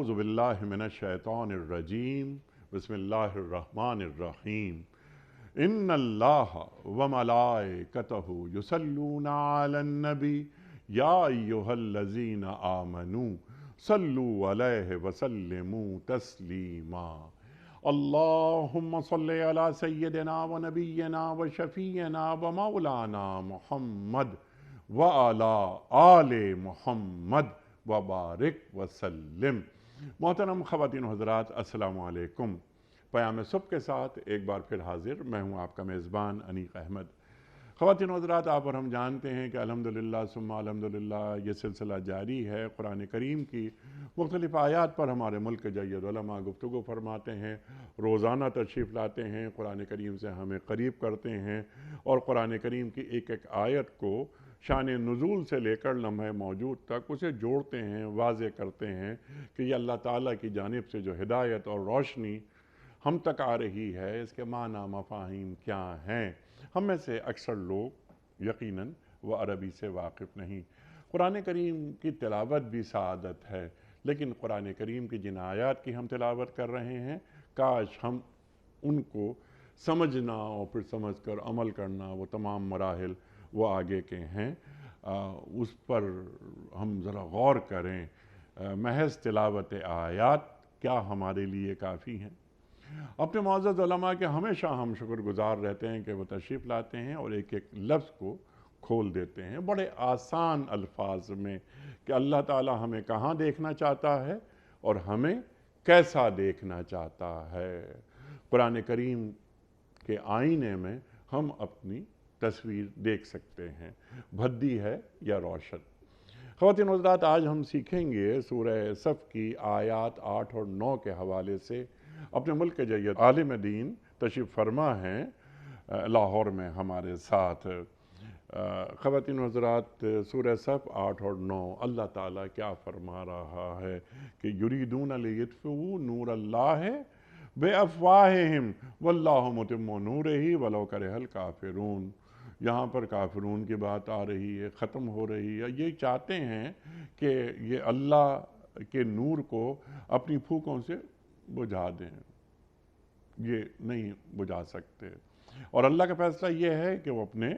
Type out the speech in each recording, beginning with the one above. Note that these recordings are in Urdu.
أعوذ بالله من الشيطان الرجيم بسم الله الرحمن الرحيم إن الله وملائكته يصلون على النبي يا أيها الذين آمنوا صلوا عليه وسلموا تسليما اللهم صل على سيدنا ونبينا وشفينا ومولانا محمد وعلى آل محمد وبارک وسلم۔ محترم خواتین و حضرات، السلام علیکم۔ پیام صبح کے ساتھ ایک بار پھر حاضر میں ہوں آپ کا میزبان انیق احمد۔ خواتین و حضرات، آپ اور ہم جانتے ہیں کہ الحمدللہ ثم الحمدللہ یہ سلسلہ جاری ہے۔ قرآن کریم کی مختلف آیات پر ہمارے ملک کے جید علماء گفتگو فرماتے ہیں، روزانہ تشریف لاتے ہیں، قرآن کریم سے ہمیں قریب کرتے ہیں اور قرآن کریم کی ایک ایک آیت کو شان نزول سے لے کر لمحہ موجود تک اسے جوڑتے ہیں، واضح کرتے ہیں کہ یہ اللہ تعالیٰ کی جانب سے جو ہدایت اور روشنی ہم تک آ رہی ہے، اس کے معنی مفاہیم کیا ہیں۔ ہم میں سے اکثر لوگ یقیناً وہ عربی سے واقف نہیں۔ قرآن کریم کی تلاوت بھی سعادت ہے، لیکن قرآن کریم کی جن آیات کی ہم تلاوت کر رہے ہیں، کاش ہم ان کو سمجھنا اور پھر سمجھ کر عمل کرنا، وہ تمام مراحل وہ آگے کے ہیں، اس پر ہم ذرا غور کریں۔ محض تلاوت آیات کیا ہمارے لیے کافی ہیں؟ اپنے معزز علماء کے ہمیشہ ہم شکر گزار رہتے ہیں کہ وہ تشریف لاتے ہیں اور ایک ایک لفظ کو کھول دیتے ہیں بڑے آسان الفاظ میں کہ اللہ تعالیٰ ہمیں کہاں دیکھنا چاہتا ہے اور ہمیں کیسا دیکھنا چاہتا ہے۔ قرآن کریم کے آئینے میں ہم اپنی تصویر دیکھ سکتے ہیں، بھدی ہے یا روشن۔ خواتین و حضرات، آج ہم سیکھیں گے سورہ صف کی آیات 8 اور 9 کے حوالے سے۔ اپنے ملک کے جید عالم دین تشریف فرما ہیں لاہور میں ہمارے ساتھ۔ خواتین و حضرات، سورہ صف 8 اور 9 اللہ تعالیٰ کیا فرما رہا ہے کہ یریدون لیطفئوا نور اللہ بافواہہم واللہ متم نورہ ولو کرہ الکافرون۔ یہاں پر کافرون کی بات آ رہی ہے، ختم ہو رہی ہے۔ یہ چاہتے ہیں کہ یہ اللہ کے نور کو اپنی پھوکوں سے بجھا دیں، یہ نہیں بجھا سکتے، اور اللہ کا فیصلہ یہ ہے کہ وہ اپنے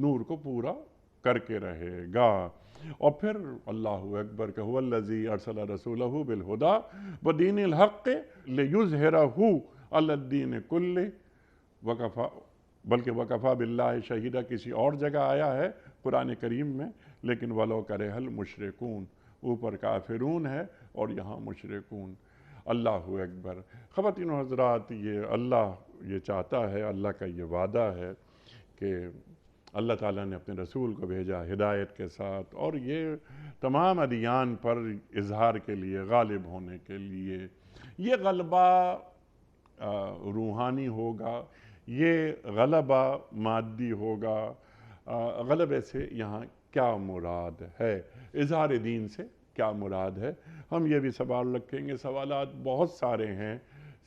نور کو پورا کر کے رہے گا۔ اور پھر اللہ اکبر کہ هو الذی ارسل رسولہ بالہدی ودین الحق لیظہرہ علی الدین کلہ وکفی بلکہ وکفیٰ باللہ شہیدہ کسی اور جگہ آیا ہے قرآن کریم میں، لیکن ولو کرہ المشرکون، اوپر کافرون ہے اور یہاں مشرکون۔ اللہ اکبر۔ خواتین و حضرات، یہ اللہ یہ چاہتا ہے، اللہ کا یہ وعدہ ہے کہ اللہ تعالیٰ نے اپنے رسول کو بھیجا ہدایت کے ساتھ، اور یہ تمام ادیان پر اظہار کے لیے، غالب ہونے کے لیے۔ یہ غلبہ روحانی ہوگا، یہ غلبہ مادی ہوگا۔ غلبے سے یہاں کیا مراد ہے؟ اظہار دین سے کیا مراد ہے؟ ہم یہ بھی سوال رکھیں گے، سوالات بہت سارے ہیں،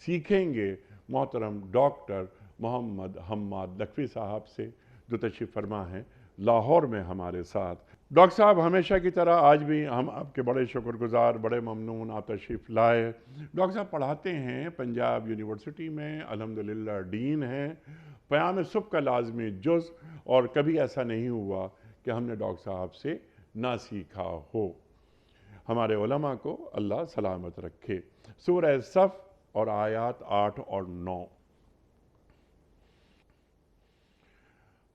سیکھیں گے محترم ڈاکٹر محمد حماد لکھوی صاحب سے، جو تشریف فرما ہیں لاہور میں ہمارے ساتھ۔ ڈاکٹر صاحب، ہمیشہ کی طرح آج بھی ہم آپ کے بڑے شکر گزار، بڑے ممنون آپ تشریف لائے۔ ڈاکٹر صاحب پڑھاتے ہیں پنجاب یونیورسٹی میں، الحمدللہ ڈین ہیں، پیام صبح کا لازمی جز، اور کبھی ایسا نہیں ہوا کہ ہم نے ڈاکٹر صاحب سے نہ سیکھا ہو۔ ہمارے علماء کو اللہ سلامت رکھے۔ سورہ صف اور آیات 8 اور 9۔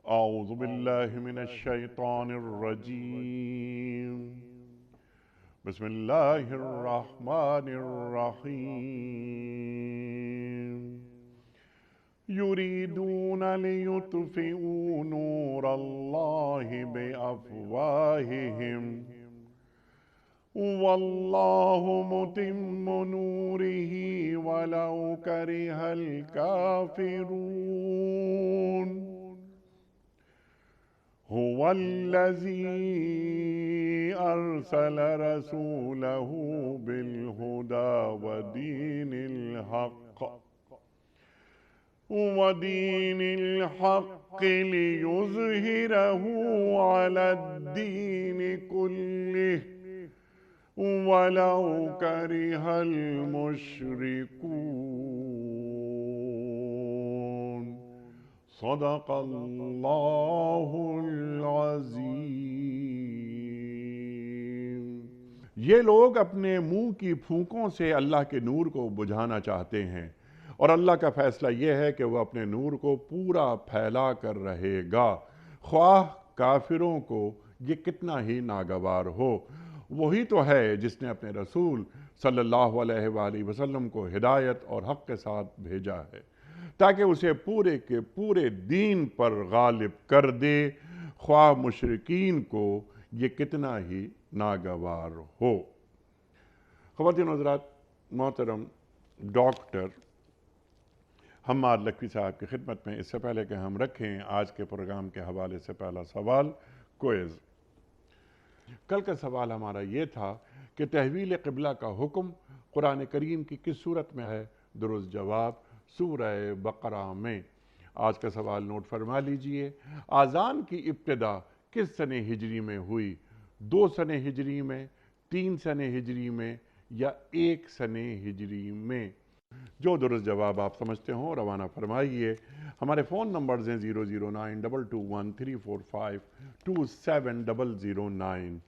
اعوذ باللہ من الشیطان الرجیم، بسم اللہ الرحمن الرحیم۔ یریدون لیطفئوا نور اللہ بافواہہم واللہ متم نورہ ولو کرہ الکافرون۔ هو الذی ارسل رسولہ بالہدی ودین الحق لیظہرہ علی الدین کلہ وَلَوْ كَرِهَ الْمُشْرِكُونَ صدق اللہ العظیم۔ یہ لوگ اپنے منہ کی پھونکوں سے اللہ کے نور کو بجھانا چاہتے ہیں، اور اللہ کا فیصلہ یہ ہے کہ وہ اپنے نور کو پورا پھیلا کر رہے گا، خواہ کافروں کو یہ کتنا ہی ناگوار ہو۔ وہی تو ہے جس نے اپنے رسول صلی اللہ علیہ وآلہ وسلم کو ہدایت اور حق کے ساتھ بھیجا ہے، تاکہ اسے پورے کے پورے دین پر غالب کر دے، خواہ مشرکین کو یہ کتنا ہی ناگوار ہو۔ خواتین و حضرات، محترم ڈاکٹر حماد لکھوی صاحب کی خدمت میں اس سے پہلے کہ ہم رکھیں آج کے پروگرام کے حوالے سے پہلا سوال کوئز۔ کل کا سوال ہمارا یہ تھا کہ تحویل قبلہ کا حکم قرآن کریم کی کس صورت میں ہے؟ درست جواب سورہ بقرہ میں۔ آج کا سوال نوٹ فرما لیجئے، آذان کی ابتدا کس سنہ ہجری میں ہوئی؟ 2 سنہ ہجری میں، 3 سنہ ہجری میں، یا 1 سنہ ہجری میں؟ جو درست جواب آپ سمجھتے ہوں روانہ فرمائیے۔ ہمارے فون نمبرز ہیں 0092213452709۔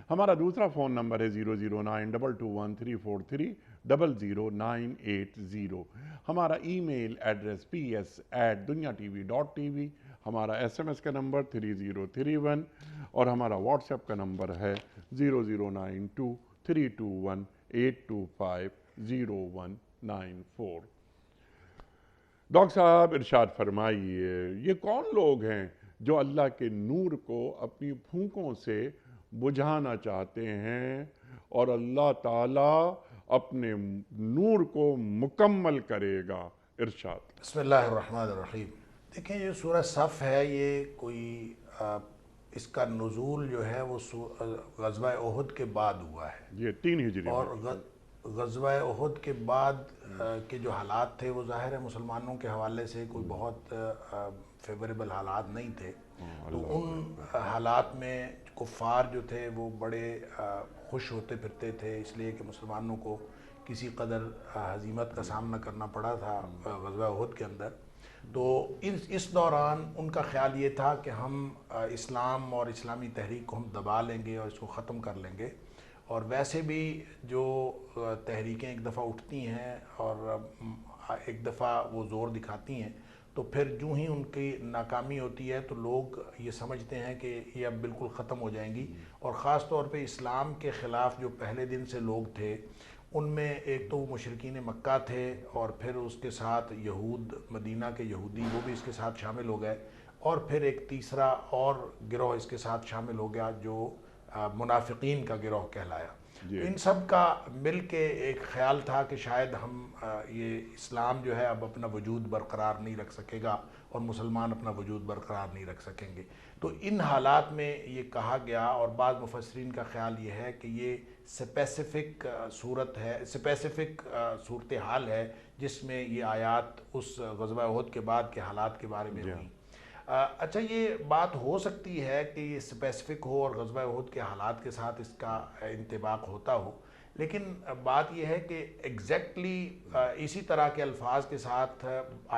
ہمارا دوسرا فون نمبر ہے 009221343000980۔ ہمارا ای میل ایڈریس ps@dunyatv.tv، ہمارا SMS کا نمبر 3031، اور ہمارا واٹس ایپ کا نمبر ہے 009232182501994۔ ڈاکٹر صاحب ارشاد فرمائیے، یہ کون لوگ ہیں جو اللہ کے نور کو اپنی پھونکوں سے بجھانا چاہتے ہیں اور اللہ تعالیٰ اپنے نور کو مکمل کرے گا؟ ارشاد۔ بسم اللہ الرحمن الرحیم۔ دیکھیں، یہ سورہ صف ہے، یہ کوئی اس کا نزول جو ہے وہ غزوہ احد کے بعد ہوا ہے، یہ 3 ہجری اور غزوہ احد کے بعد کے جو حالات تھے وہ ظاہر ہے مسلمانوں کے حوالے سے کوئی بہت فیوریبل حالات نہیں تھے، تو ان حالات میں کفار جو تھے وہ بڑے خوش ہوتے پھرتے تھے، اس لیے کہ مسلمانوں کو کسی قدر ہزیمت کا سامنا کرنا پڑا تھا غزوہ احد کے اندر۔ تو اس دوران ان کا خیال یہ تھا کہ ہم اسلام اور اسلامی تحریک کو ہم دبا لیں گے اور اس کو ختم کر لیں گے، اور ویسے بھی جو تحریکیں ایک دفعہ اٹھتی ہیں اور ایک دفعہ وہ زور دکھاتی ہیں تو پھر جو ہی ان کی ناکامی ہوتی ہے تو لوگ یہ سمجھتے ہیں کہ یہ اب بالکل ختم ہو جائیں گی، اور خاص طور پہ اسلام کے خلاف جو پہلے دن سے لوگ تھے ان میں ایک تو مشرکین مکہ تھے، اور پھر اس کے ساتھ یہود مدینہ کے یہودی وہ بھی اس کے ساتھ شامل ہو گئے، اور پھر ایک تیسرا اور گروہ اس کے ساتھ شامل ہو گیا جو منافقین کا گروہ کہلایا۔ ان سب کا مل کے ایک خیال تھا کہ شاید ہم یہ اسلام جو ہے اب اپنا وجود برقرار نہیں رکھ سکے گا اور مسلمان اپنا وجود برقرار نہیں رکھ سکیں گے۔ تو ان حالات میں یہ کہا گیا، اور بعض مفسرین کا خیال یہ ہے کہ یہ اسپیسیفک صورت ہے، اسپیسیفک صورتحال ہے جس میں یہ آیات اس غزوہ احد کے بعد کے حالات کے بارے میں ہوئیں۔ اچھا، یہ بات ہو سکتی ہے کہ یہ اسپیسیفک ہو اور غزوہ احد کے حالات کے ساتھ اس کا انطباق ہوتا ہو، لیکن بات یہ ہے کہ ایگزیکٹلی اسی طرح کے الفاظ کے ساتھ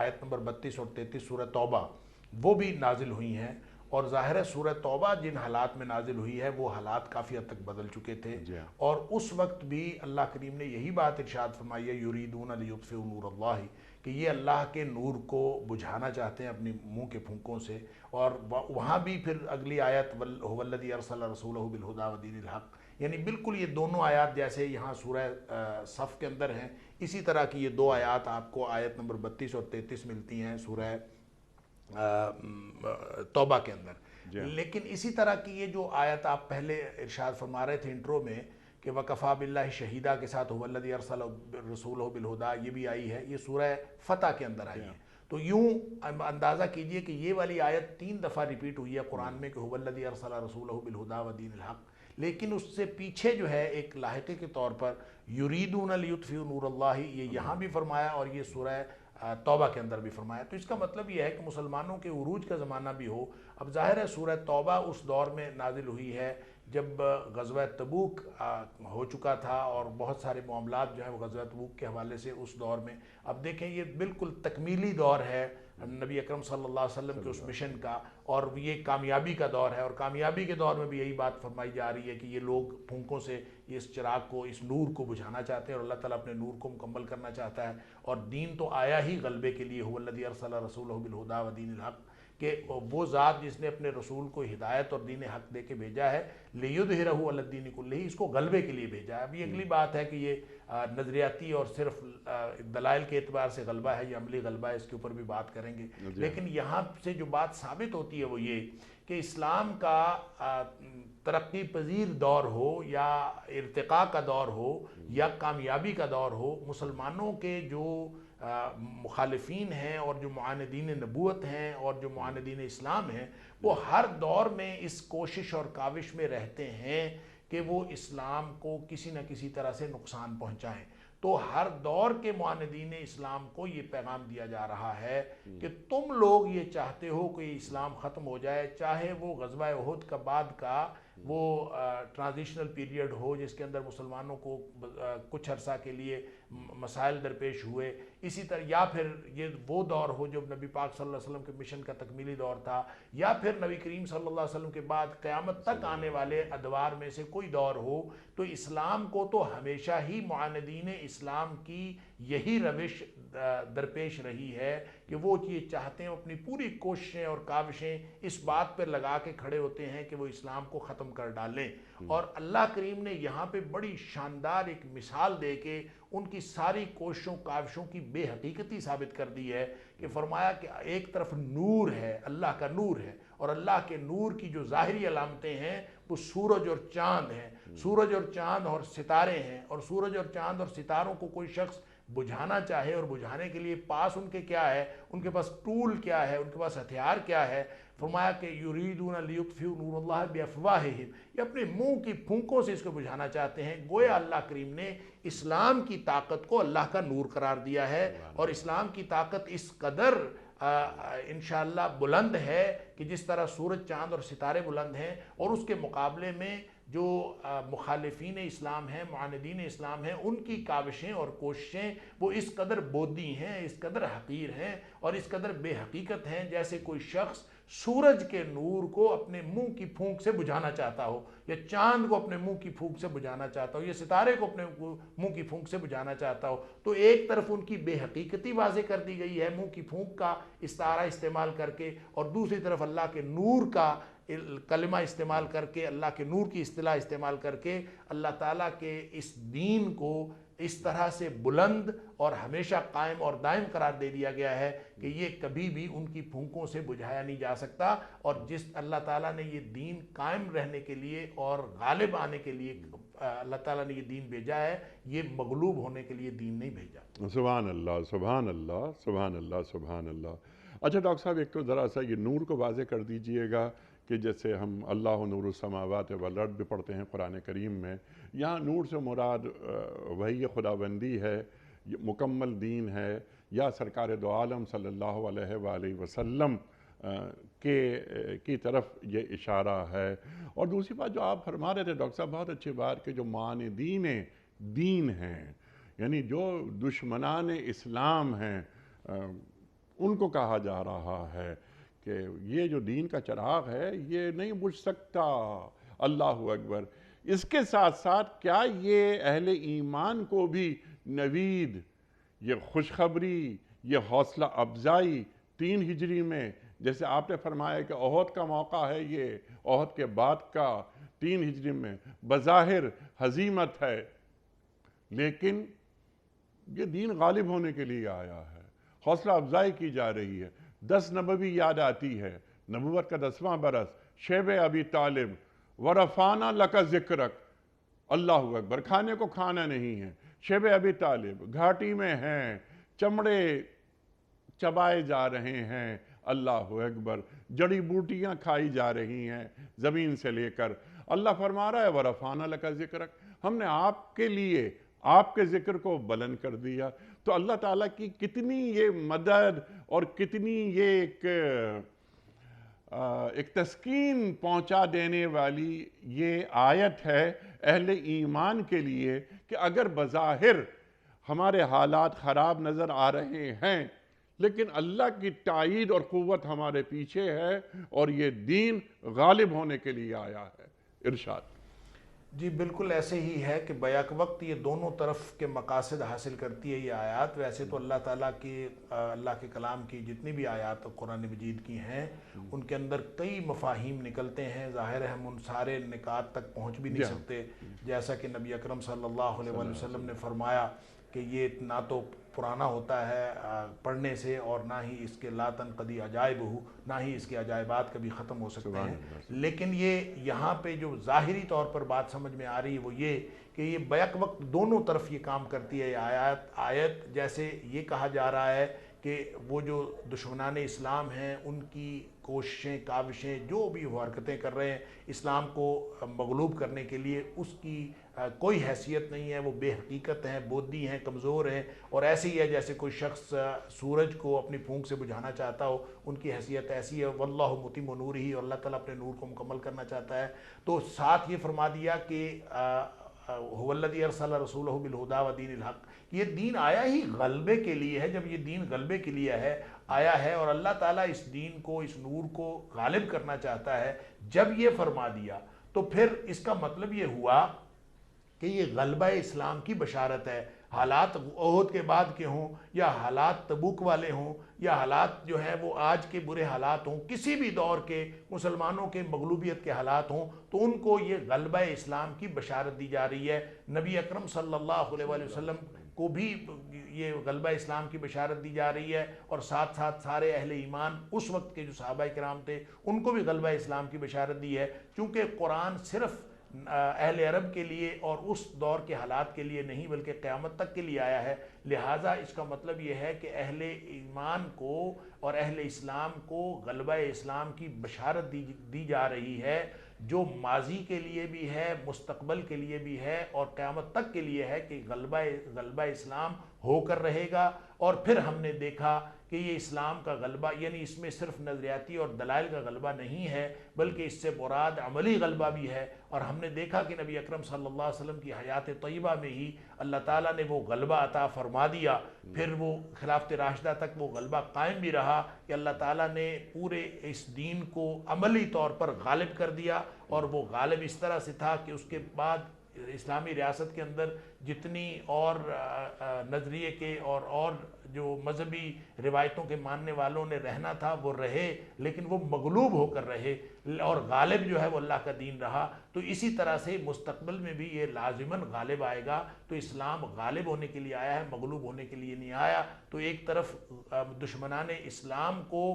آیت نمبر 32 اور 33 سورہ توبہ وہ بھی نازل ہوئی ہیں، اور ظاہر ہے سورہ توبہ جن حالات میں نازل ہوئی ہے وہ حالات کافی حد تک بدل چکے تھے، اور اس وقت بھی اللہ کریم نے یہی بات ارشاد فرمائی ہے یریدون لیطفئوا نور اللہ، کہ یہ اللہ کے نور کو بجھانا چاہتے ہیں اپنی منہ کے پھونکوں سے۔ اور وہاں بھی پھر اگلی آیت هو الذی ارسل رسولہ بالہدی ودین الحق، یعنی بالکل یہ دونوں آیات جیسے یہاں سورہ صف کے اندر ہیں، اسی طرح کی یہ دو آیات آپ کو آیت نمبر 32 اور 33 ملتی ہیں سورہ توبہ کے اندر۔ لیکن اسی طرح کی یہ جو آیت آپ پہلے ارشاد فرما رہے تھے انٹرو میں کہ وَكَفَى بِاللَّهِ شَهِيدًا کے ساتھ هُوَ الَّذِي أَرْسَلَ رَسُولَهُ بِالْهُدَىٰ یہ بھی آئی ہے، یہ سورہ فتح کے اندر آئی ہے۔ تو یوں اندازہ کیجئے کہ یہ والی آیت 3 دفعہ ریپیٹ ہوئی ہے قرآن میں کہ هُوَ الَّذِي أَرْسَلَ رَسُولَهُ بِالْهُدَىٰ وَدِينِ الْحَقِّ، لیکن اس سے پیچھے جو ہے ایک لاحقے کے طور پر یریدون لیطفئوا نور اللہ، یہ یہاں بھی فرمایا اور یہ سورہ توبہ کے اندر بھی فرمایا۔ تو اس کا مطلب یہ ہے کہ مسلمانوں کے عروج کا زمانہ بھی ہو۔ اب ظاہر ہے سورہ توبہ اس دور میں نازل ہوئی ہے جب غزوہ تبوک ہو چکا تھا اور بہت سارے معاملات جو ہیں وہ غزوہ تبوک کے حوالے سے اس دور میں، اب دیکھیں یہ بالکل تکمیلی دور ہے نبی اکرم صلی اللہ علیہ وسلم کے اس مشن کا، اور یہ کامیابی کا دور ہے، اور کامیابی کے دور میں بھی یہی بات فرمائی جا رہی ہے کہ یہ لوگ پھونکوں سے اس چراغ کو، اس نور کو بجھانا چاہتے ہیں، اور اللہ تعالیٰ اپنے نور کو مکمل کرنا چاہتا ہے، اور دین تو آیا ہی غلبے کے لیے، هو الذی ارسل رسولہ بالہدی ودین الحق، کہ وہ ذات جس نے اپنے رسول کو ہدایت اور دین حق دے کے بھیجا ہے، لیظہرہ علی الدین کلہ، اس کو غلبے کے لیے بھیجا ہے۔ ابھی اگلی بات ہے کہ یہ نظریاتی اور صرف دلائل کے اعتبار سے غلبہ ہے، یہ عملی غلبہ ہے، اس کے اوپر بھی بات کریں گے، لیکن یہاں سے جو بات ثابت ہوتی ہے وہ یہ کہ اسلام کا ترقی پذیر دور ہو یا ارتقاء کا دور ہو یا کامیابی کا دور ہو، مسلمانوں کے جو مخالفین ہیں اور جو معاندین نبوت ہیں اور جو معاندین اسلام ہیں، وہ ہر دور میں اس کوشش اور کاوش میں رہتے ہیں کہ وہ اسلام کو کسی نہ کسی طرح سے نقصان پہنچائیں۔ تو ہر دور کے معاندین اسلام کو یہ پیغام دیا جا رہا ہے کہ تم لوگ یہ چاہتے ہو کہ اسلام ختم ہو جائے، چاہے وہ غزوہ احد کا بعد کا وہ ٹرانزیشنل پیریڈ ہو جس کے اندر مسلمانوں کو کچھ عرصہ کے لیے مسائل درپیش ہوئے، اسی طرح یا پھر یہ وہ دور ہو جو نبی پاک صلی اللہ علیہ وسلم کے مشن کا تکمیلی دور تھا، یا پھر نبی کریم صلی اللہ علیہ وسلم کے بعد قیامت تک آنے والے ادوار میں سے کوئی دور ہو، تو اسلام کو تو ہمیشہ ہی معاندین اسلام کی یہی روش درپیش رہی ہے کہ وہ یہ چاہتے ہیں، اپنی پوری کوششیں اور کاوشیں اس بات پر لگا کے کھڑے ہوتے ہیں کہ وہ اسلام کو ختم کر ڈالیں۔ اور اللہ کریم نے یہاں پہ بڑی شاندار ایک مثال دے کے ان کی ساری کوششوں کاوشوں کی بے حقیقتی ثابت کر دی ہے کہ فرمایا کہ ایک طرف نور ہے، اللہ کا نور ہے، اور اللہ کے نور کی جو ظاہری علامتیں ہیں وہ سورج اور چاند ہیں، سورج اور چاند اور ستارے ہیں، اور سورج اور چاند اور ستاروں کو کوئی شخص بجھانا چاہے اور بجھانے کے لیے پاس ان کے کیا ہے، ان کے پاس ٹول کیا ہے، ان کے پاس ہتھیار کیا ہے، فرمایا کہ یریدون لیطفئوا نور اللہ بافواہہم، یہ اپنے منہ کی پھونکوں سے اس کو بجھانا چاہتے ہیں۔ گویا اللہ کریم نے اسلام کی طاقت کو اللہ کا نور قرار دیا ہے، اور اسلام کی طاقت اس قدر انشاءاللہ بلند ہے کہ جس طرح سورج چاند اور ستارے بلند ہیں، اور اس کے مقابلے میں جو مخالفین اسلام ہیں، معاندین اسلام ہیں، ان کی کاوشیں اور کوششیں وہ اس قدر بودی ہیں، اس قدر حقیر ہیں اور اس قدر بے حقیقت ہیں، جیسے کوئی شخص سورج کے نور کو اپنے منہ کی پھونک سے بجھانا چاہتا ہو، یا چاند کو اپنے منہ کی پھونک سے بجھانا چاہتا ہو، یا ستارے کو اپنے منہ کی پھونک سے بجھانا چاہتا ہو۔ تو ایک طرف ان کی بے حقیقتی واضح کر دی گئی ہے منہ کی پھونک کا استعارہ استعمال کر کے، اور دوسری طرف اللہ کے نور کا کلمہ استعمال کر کے، اللہ کے نور کی اصطلاح استعمال کر کے اللہ تعالیٰ کے اس دین کو اس طرح سے بلند اور ہمیشہ قائم اور دائم قرار دے دیا گیا ہے کہ یہ کبھی بھی ان کی پھونکوں سے بجھایا نہیں جا سکتا، اور جس اللہ تعالیٰ نے یہ دین قائم رہنے کے لیے اور غالب آنے کے لیے اللہ تعالیٰ نے یہ دین بھیجا ہے، یہ مغلوب ہونے کے لیے دین نہیں بھیجا۔ سبحان اللہ، سبحان اللہ، سبحان اللہ، سبحان اللہ۔ اچھا ڈاکٹر صاحب، ایک تو ذرا سا یہ نور کو واضح کر دیجئے گا کہ جیسے ہم اللہ نور السماوات والارض بھی پڑھتے ہیں قرآن کریم میں، یہاں نور سے مراد وحی خداوندی ہے، مکمل دین ہے، یا سرکار دو عالم صلی اللہ علیہ وآلہ وسلم کی طرف یہ اشارہ ہے؟ اور دوسری بات جو آپ فرما رہے تھے ڈاکٹر صاحب، بہت اچھی بات کہ جو معاندین دین ہیں، یعنی جو دشمنان اسلام ہیں، ان کو کہا جا رہا ہے کہ یہ جو دین کا چراغ ہے یہ نہیں بجھ سکتا۔ اللہ اکبر۔ اس کے ساتھ ساتھ کیا یہ اہل ایمان کو بھی نوید، یہ خوشخبری، یہ حوصلہ افزائی 3 ہجری میں، جیسے آپ نے فرمایا کہ احد کا موقع ہے، یہ احد کے بعد کا 3 ہجری میں بظاہر ہزیمت ہے، لیکن یہ دین غالب ہونے کے لیے آیا ہے، حوصلہ افزائی کی جا رہی ہے۔ 10 نبوی یاد آتی ہے، نبوت کا 10واں برس، شیب ابی طالب، ورفعنا لک ذکرک، اللہ اکبر، کھانے کو کھانا نہیں ہے، شیب ابی طالب گھاٹی میں ہیں، چمڑے چبائے جا رہے ہیں، اللہ اکبر، جڑی بوٹیاں کھائی جا رہی ہیں زمین سے لے کر۔ اللہ فرما رہا ہے ورفعنا لک ذکرک، ہم نے آپ کے لیے آپ کے ذکر کو بلند کر دیا۔ تو اللہ تعالیٰ کی کتنی یہ مدد اور کتنی یہ ایک ایک تسکین پہنچا دینے والی یہ آیت ہے اہل ایمان کے لیے کہ اگر بظاہر ہمارے حالات خراب نظر آ رہے ہیں لیکن اللہ کی تائید اور قوت ہمارے پیچھے ہے اور یہ دین غالب ہونے کے لیے آیا ہے۔ ارشاد۔ جی بالکل ایسے ہی ہے کہ بیک وقت یہ دونوں طرف کے مقاصد حاصل کرتی ہے یہ آیات۔ ویسے تو اللہ تعالیٰ کی اللہ کے کلام کی جتنی بھی آیات قرآن مجید کی ہیں ان کے اندر کئی مفاہیم نکلتے ہیں، ظاہر ہے ہم ان سارے نکات تک پہنچ بھی نہیں سکتے، جیسا کہ نبی اکرم صلی اللہ علیہ وسلم نے فرمایا کہ یہ نہ تو پرانا ہوتا ہے پڑھنے سے اور نہ ہی اس کے لا تنقضی عجائبہ، نہ ہی اس کے عجائبات کبھی ختم ہو سکتے ہیں۔ لیکن یہ یہاں پہ جو ظاہری طور پر بات سمجھ میں آ رہی ہے وہ یہ کہ یہ بیک وقت دونوں طرف یہ کام کرتی ہے یہ آیت جیسے یہ کہا جا رہا ہے کہ وہ جو دشمنان اسلام ہیں ان کی کوششیں کاوشیں جو بھی وہ حرکتیں کر رہے ہیں اسلام کو مغلوب کرنے کے لیے، اس کی کوئی حیثیت نہیں ہے، وہ بے حقیقت ہیں، بودی ہیں، کمزور ہیں، اور ایسے ہی ہے جیسے کوئی شخص سورج کو اپنی پھونک سے بجھانا چاہتا ہو، ان کی حیثیت ایسی ہے۔ واللہ متم نورہ، اور اللہ تعالیٰ اپنے نور کو مکمل کرنا چاہتا ہے۔ تو ساتھ یہ فرما دیا کہ هو الذی ارسل رسولہ بالہدی ودین الحق، یہ دین آیا ہی غلبے کے لیے ہے۔ جب یہ دین غلبے کے لیے آیا ہے اور اللہ تعالیٰ اس دین کو، اس نور کو غالب کرنا چاہتا ہے، جب یہ فرما دیا تو پھر اس کا مطلب یہ ہوا کہ یہ غلبہ اسلام کی بشارت ہے۔ حالات احد کے بعد کے ہوں یا حالات تبوک والے ہوں یا حالات جو ہیں وہ آج کے برے حالات ہوں، کسی بھی دور کے مسلمانوں کے مغلوبیت کے حالات ہوں، تو ان کو یہ غلبہ اسلام کی بشارت دی جا رہی ہے۔ نبی اکرم صلی اللہ علیہ وسلم کو بھی یہ غلبہ اسلام کی بشارت دی جا رہی ہے، اور ساتھ ساتھ سارے اہل ایمان اس وقت کے جو صحابہ کرام تھے ان کو بھی غلبہ اسلام کی بشارت دی ہے، چونکہ قرآن صرف اہل عرب کے لیے اور اس دور کے حالات کے لیے نہیں بلکہ قیامت تک کے لیے آیا ہے۔ لہٰذا اس کا مطلب یہ ہے کہ اہل ایمان کو اور اہل اسلام کو غلبہ اسلام کی بشارت دی جا رہی ہے، جو ماضی کے لیے بھی ہے، مستقبل کے لیے بھی ہے، اور قیامت تک کے لیے ہے کہ غلبہ اسلام ہو کر رہے گا۔ اور پھر ہم نے دیکھا کہ یہ اسلام کا غلبہ یعنی اس میں صرف نظریاتی اور دلائل کا غلبہ نہیں ہے بلکہ اس سے مراد عملی غلبہ بھی ہے، اور ہم نے دیکھا کہ نبی اکرم صلی اللہ علیہ وسلم کی حیات طیبہ میں ہی اللہ تعالیٰ نے وہ غلبہ عطا فرما دیا، پھر وہ خلافت راشدہ تک وہ غلبہ قائم بھی رہا کہ اللہ تعالیٰ نے پورے اس دین کو عملی طور پر غالب کر دیا، اور وہ غالب اس طرح سے تھا کہ اس کے بعد اسلامی ریاست کے اندر جتنی اور نظریے کے اور جو مذہبی روایتوں کے ماننے والوں نے رہنا تھا وہ رہے، لیکن وہ مغلوب ہو کر رہے، اور غالب جو ہے وہ اللہ کا دین رہا۔ تو اسی طرح سے مستقبل میں بھی یہ لازماً غالب آئے گا۔ تو اسلام غالب ہونے کے لیے آیا ہے، مغلوب ہونے کے لیے نہیں آیا۔ تو ایک طرف دشمنان اسلام کو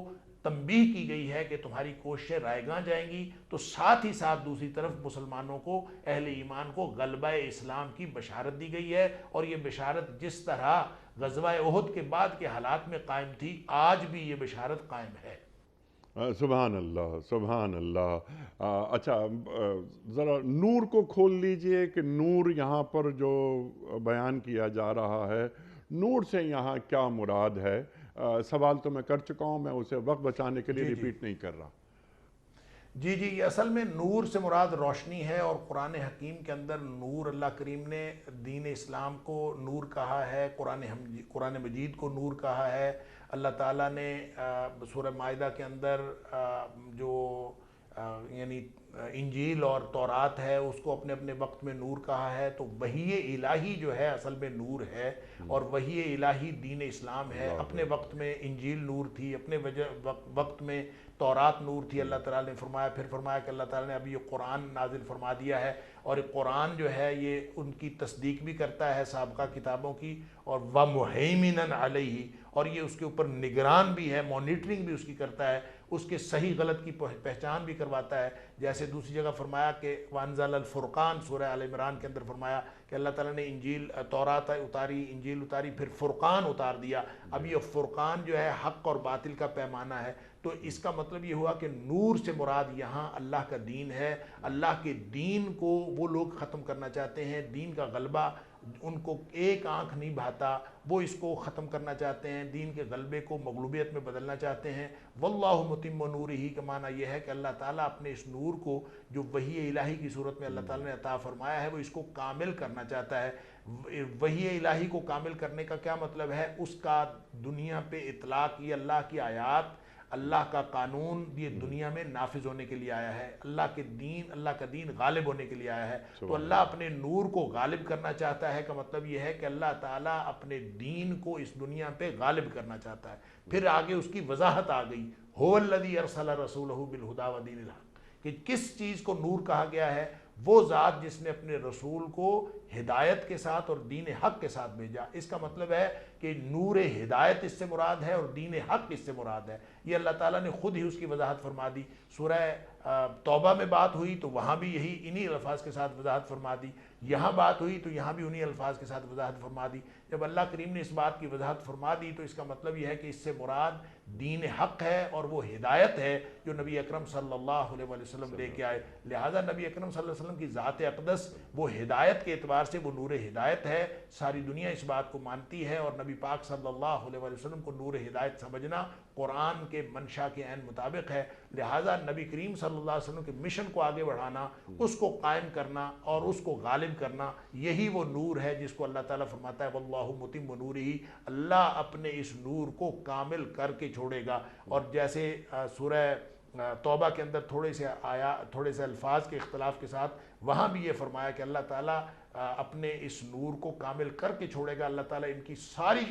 تنبیہ کی گئی ہے کہ تمہاری کوششیں رائیگاں جائیں گی، تو ساتھ ہی ساتھ دوسری طرف مسلمانوں کو، اہل ایمان کو غلبہ اسلام کی بشارت دی گئی ہے، اور یہ بشارت جس طرح غزوہ احد کے بعد کے حالات میں قائم تھی آج بھی یہ بشارت قائم ہے۔ سبحان اللہ، سبحان اللہ۔ اچھا ذرا نور کو کھول لیجئے کہ نور یہاں پر جو بیان کیا جا رہا ہے، نور سے یہاں کیا مراد ہے؟ سوال تو میں کر چکا ہوں، میں اسے وقت بچانے کے لیے ریپیٹ نہیں کر رہا۔ جی اصل میں نور سے مراد روشنی ہے، اور قرآن حکیم کے اندر نور اللہ کریم نے دین اسلام کو نور کہا ہے، قرآن مجید کو نور کہا ہے۔ اللہ تعالیٰ نے سورہ مائدہ کے اندر جو یعنی انجیل اور تورات ہے اس کو اپنے اپنے وقت میں نور کہا ہے۔ تو وحی الہی جو ہے اصل میں نور ہے، اور وحی الہی دین اسلام ہے۔ اپنے وقت میں انجیل نور تھی، اپنے وقت میں تورات نور تھی۔ اللہ تعالیٰ نے پھر فرمایا کہ اللہ تعالیٰ نے ابھی یہ قرآن نازل فرما دیا ہے، اور یہ قرآن جو ہے یہ ان کی تصدیق بھی کرتا ہے سابقہ کتابوں کی، اور وَمُحَيْمِنًا عَلَيْهِ، اور یہ اس کے اوپر نگران بھی ہے، مانیٹرنگ بھی اس کی کرتا ہے، اس کے صحیح غلط کی پہچان بھی کرواتا ہے۔ جیسے دوسری جگہ فرمایا کہ وَأَنزَلَ الْفُرْقَانَ، سورہ آل عمران کے اندر فرمایا کہ اللہ تعالیٰ نے انجیل تورات اتاری، انجیل اتاری، پھر فرقان اتار دیا۔ اب یہ فرقان جو ہے حق اور باطل کا پیمانہ ہے۔ تو اس کا مطلب یہ ہوا کہ نور سے مراد یہاں اللہ کا دین ہے۔ اللہ کے دین کو وہ لوگ ختم کرنا چاہتے ہیں، دین کا غلبہ ان کو ایک آنکھ نہیں بھاتا، وہ اس کو ختم کرنا چاہتے ہیں، دین کے غلبے کو مغلوبیت میں بدلنا چاہتے ہیں۔ واللہ متم نورہ کا معنی یہ ہے کہ اللہ تعالیٰ اپنے اس نور کو جو وحی الہی کی صورت میں اللہ تعالیٰ نے عطا فرمایا ہے وہ اس کو کامل کرنا چاہتا ہے۔ وحی الہی کو کامل کرنے کا کیا مطلب ہے؟ اس کا دنیا پہ اطلاق، یہ اللہ کی آیات، اللہ کا قانون یہ دنیا میں نافذ ہونے کے لیے آیا ہے، اللہ کا دین غالب ہونے کے لیے آیا ہے۔ تو اللہ اپنے نور کو غالب کرنا چاہتا ہے کا مطلب یہ ہے کہ اللہ تعالیٰ اپنے دین کو اس دنیا پہ غالب کرنا چاہتا ہے۔ پھر آگے اس کی وضاحت آ گئی، هو الذی ارسل رسولہ بالہدی ودین الحق، کہ کس چیز کو نور کہا گیا ہے؟ وہ ذات جس نے اپنے رسول کو ہدایت کے ساتھ اور دین حق کے ساتھ بھیجا۔ اس کا مطلب ہے کہ نور ہدایت اس سے مراد ہے اور دین حق اس سے مراد ہے۔ یہ اللہ تعالیٰ نے خود ہی اس کی وضاحت فرما دی۔ سورہ توبہ میں بات ہوئی تو وہاں بھی یہی انہی الفاظ کے ساتھ وضاحت فرما دی، یہاں بات ہوئی تو یہاں بھی انہی الفاظ کے ساتھ وضاحت فرما دی۔ جب اللہ کریم نے اس بات کی وضاحت فرما دی تو اس کا مطلب یہ ہے کہ اس سے مراد دین حق ہے اور وہ ہدایت ہے جو نبی اکرم صلی اللہ علیہ وسلم لے کے آئے۔ لہٰذا نبی اکرم صلی اللہ علیہ وسلم کی ذات اقدس وہ ہدایت کے اعتبار سے وہ نور ہدایت ہے، ساری دنیا اس بات کو مانتی ہے، اور نبی پاک صلی اللہ علیہ وسلم کو نور ہدایت سمجھنا قرآن کے منشا کے عین مطابق ہے۔ لہٰذا نبی کریم صلی اللہ علیہ وسلم کے مشن کو آگے بڑھانا، اس کو قائم کرنا اور اس کو غالب کرنا، یہی وہ نور ہے جس کو اللہ تعالیٰ فرماتا ہے واللہ متم نورہ، اللہ اپنے اس نور کو کامل کر کے چھوڑے گا۔ اور جیسے سورہ توبہ کے اندر تھوڑے سے الفاظ کے اختلاف کے ساتھ وہاں بھی یہ فرمایا کہ اللہ تعالیٰ اپنے اس نور کو کامل کر کے چھوڑے گا۔ اللہ تعالیٰ ان کی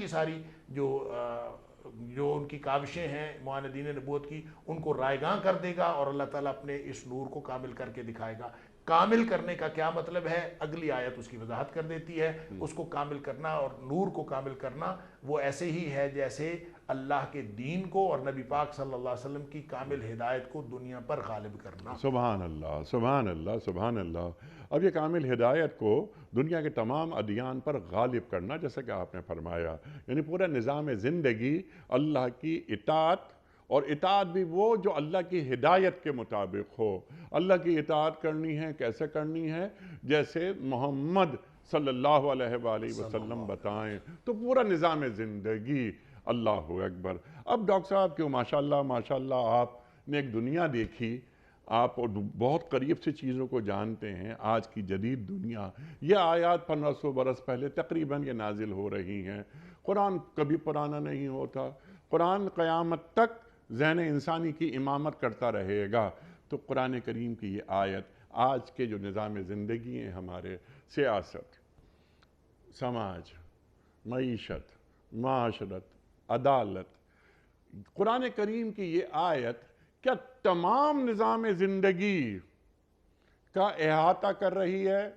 ساری جو ان کی کاوشیں ہیں معاندین نبوت کی، ان کو رائیگاں کر دے گا اور اللہ تعالیٰ اپنے اس نور کو کامل کر کے دکھائے گا۔ کامل کرنے کا کیا مطلب ہے؟ اگلی آیت اس کی وضاحت کر دیتی ہے۔ اس کو کامل کرنا اور نور کو کامل کرنا وہ ایسے ہی ہے جیسے اللہ کے دین کو اور نبی پاک صلی اللہ علیہ وسلم کی کامل ہدایت کو دنیا پر غالب کرنا۔ سبحان اللہ، سبحان اللہ، سبحان اللہ۔ اب یہ کامل ہدایت کو دنیا کے تمام ادیان پر غالب کرنا، جیسا کہ آپ نے فرمایا، یعنی پورا نظام زندگی اللہ کی اطاعت، اور اطاعت بھی وہ جو اللہ کی ہدایت کے مطابق ہو۔ اللہ کی اطاعت کرنی ہے، کیسے کرنی ہے؟ جیسے محمد صلی اللہ علیہ وآلہ وسلم بتائیں، تو پورا نظام زندگی۔ اللہ اکبر۔ اب ڈاکٹر صاحب کیوں ماشاءاللہ آپ نے ایک دنیا دیکھی، آپ بہت قریب سے چیزوں کو جانتے ہیں۔ آج کی جدید دنیا، یہ آیات 1500 برس پہلے تقریباً یہ نازل ہو رہی ہیں۔ قرآن کبھی پرانا نہیں ہوتا، قرآن قیامت تک ذہن انسانی کی امامت کرتا رہے گا۔ تو قرآن کریم کی یہ آیت آج کے جو نظام زندگی ہیں ہمارے، سیاست، سماج، معیشت، معاشرت، عدالت، قرآن کریم کی یہ آیت کیا تمام نظام زندگی کا احاطہ کر رہی ہے؟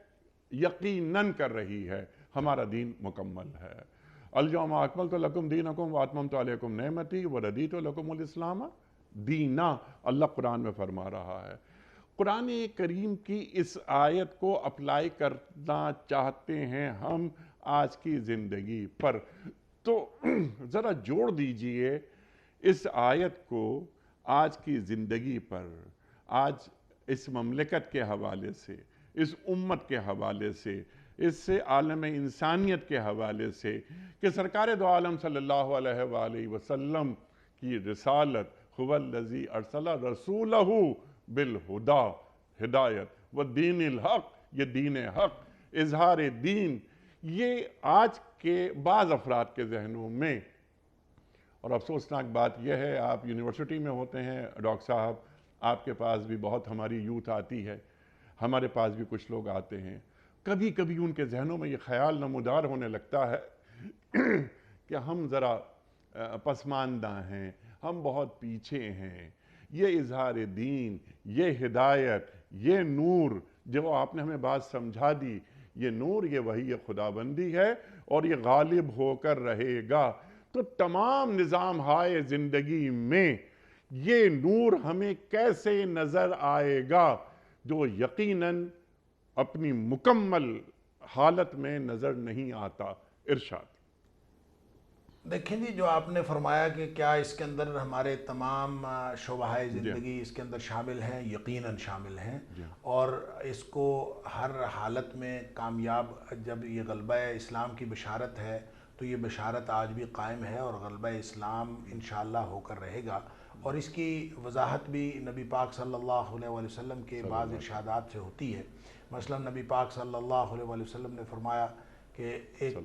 یقیناً کر رہی ہے۔ ہمارا دین مکمل ہے۔ الیوم اکملت لکم دینکم واتممت علیکم نعمتی ورضیت لکم الاسلام دینا، اللہ قرآن میں فرما رہا ہے۔ قرآن کریم کی اس آیت کو اپلائی کرنا چاہتے ہیں ہم آج کی زندگی پر، تو ذرا جوڑ دیجئے اس آیت کو آج کی زندگی پر، آج اس مملکت کے حوالے سے، اس امت کے حوالے سے، اس سے عالم انسانیت کے حوالے سے، کہ سرکار دو عالم صلی اللہ علیہ وآلہ وسلم کی رسالت، هو الذی ارسل رسولہ بالہدی، ہدایت، والدین الحق، یہ دین حق، اظہار دین، یہ آج کے بعض افراد کے ذہنوں میں، اور افسوسناک بات یہ ہے، آپ یونیورسٹی میں ہوتے ہیں ڈاکٹر صاحب، آپ کے پاس بھی بہت ہماری یوتھ آتی ہے، ہمارے پاس بھی کچھ لوگ آتے ہیں، کبھی کبھی ان کے ذہنوں میں یہ خیال نمودار ہونے لگتا ہے کہ ہم ذرا پسماندہ ہیں، ہم بہت پیچھے ہیں۔ یہ اظہار دین، یہ ہدایت، یہ نور جو آپ نے ہمیں بات سمجھا دی، یہ نور، یہ وحی خداوندی ہے اور یہ غالب ہو کر رہے گا۔ تو تمام نظام ہائے زندگی میں یہ نور ہمیں کیسے نظر آئے گا جو یقیناً اپنی مکمل حالت میں نظر نہیں آتا؟ ارشاد۔ دیکھیں جی، جو آپ نے فرمایا کہ کیا اس کے اندر ہمارے تمام شعبۂ زندگی اس کے اندر شامل ہیں، یقیناً شامل ہیں، اور اس کو ہر حالت میں کامیاب، جب یہ غلبہ اسلام کی بشارت ہے تو یہ بشارت آج بھی قائم ہے اور غلبہ اسلام انشاءاللہ ہو کر رہے گا، اور اس کی وضاحت بھی نبی پاک صلی اللہ علیہ وآلہ وسلم کے بعض ارشادات سے ہوتی ہے۔ مثلا نبی پاک صلی اللہ علیہ وآلہ وسلم نے فرمایا کہ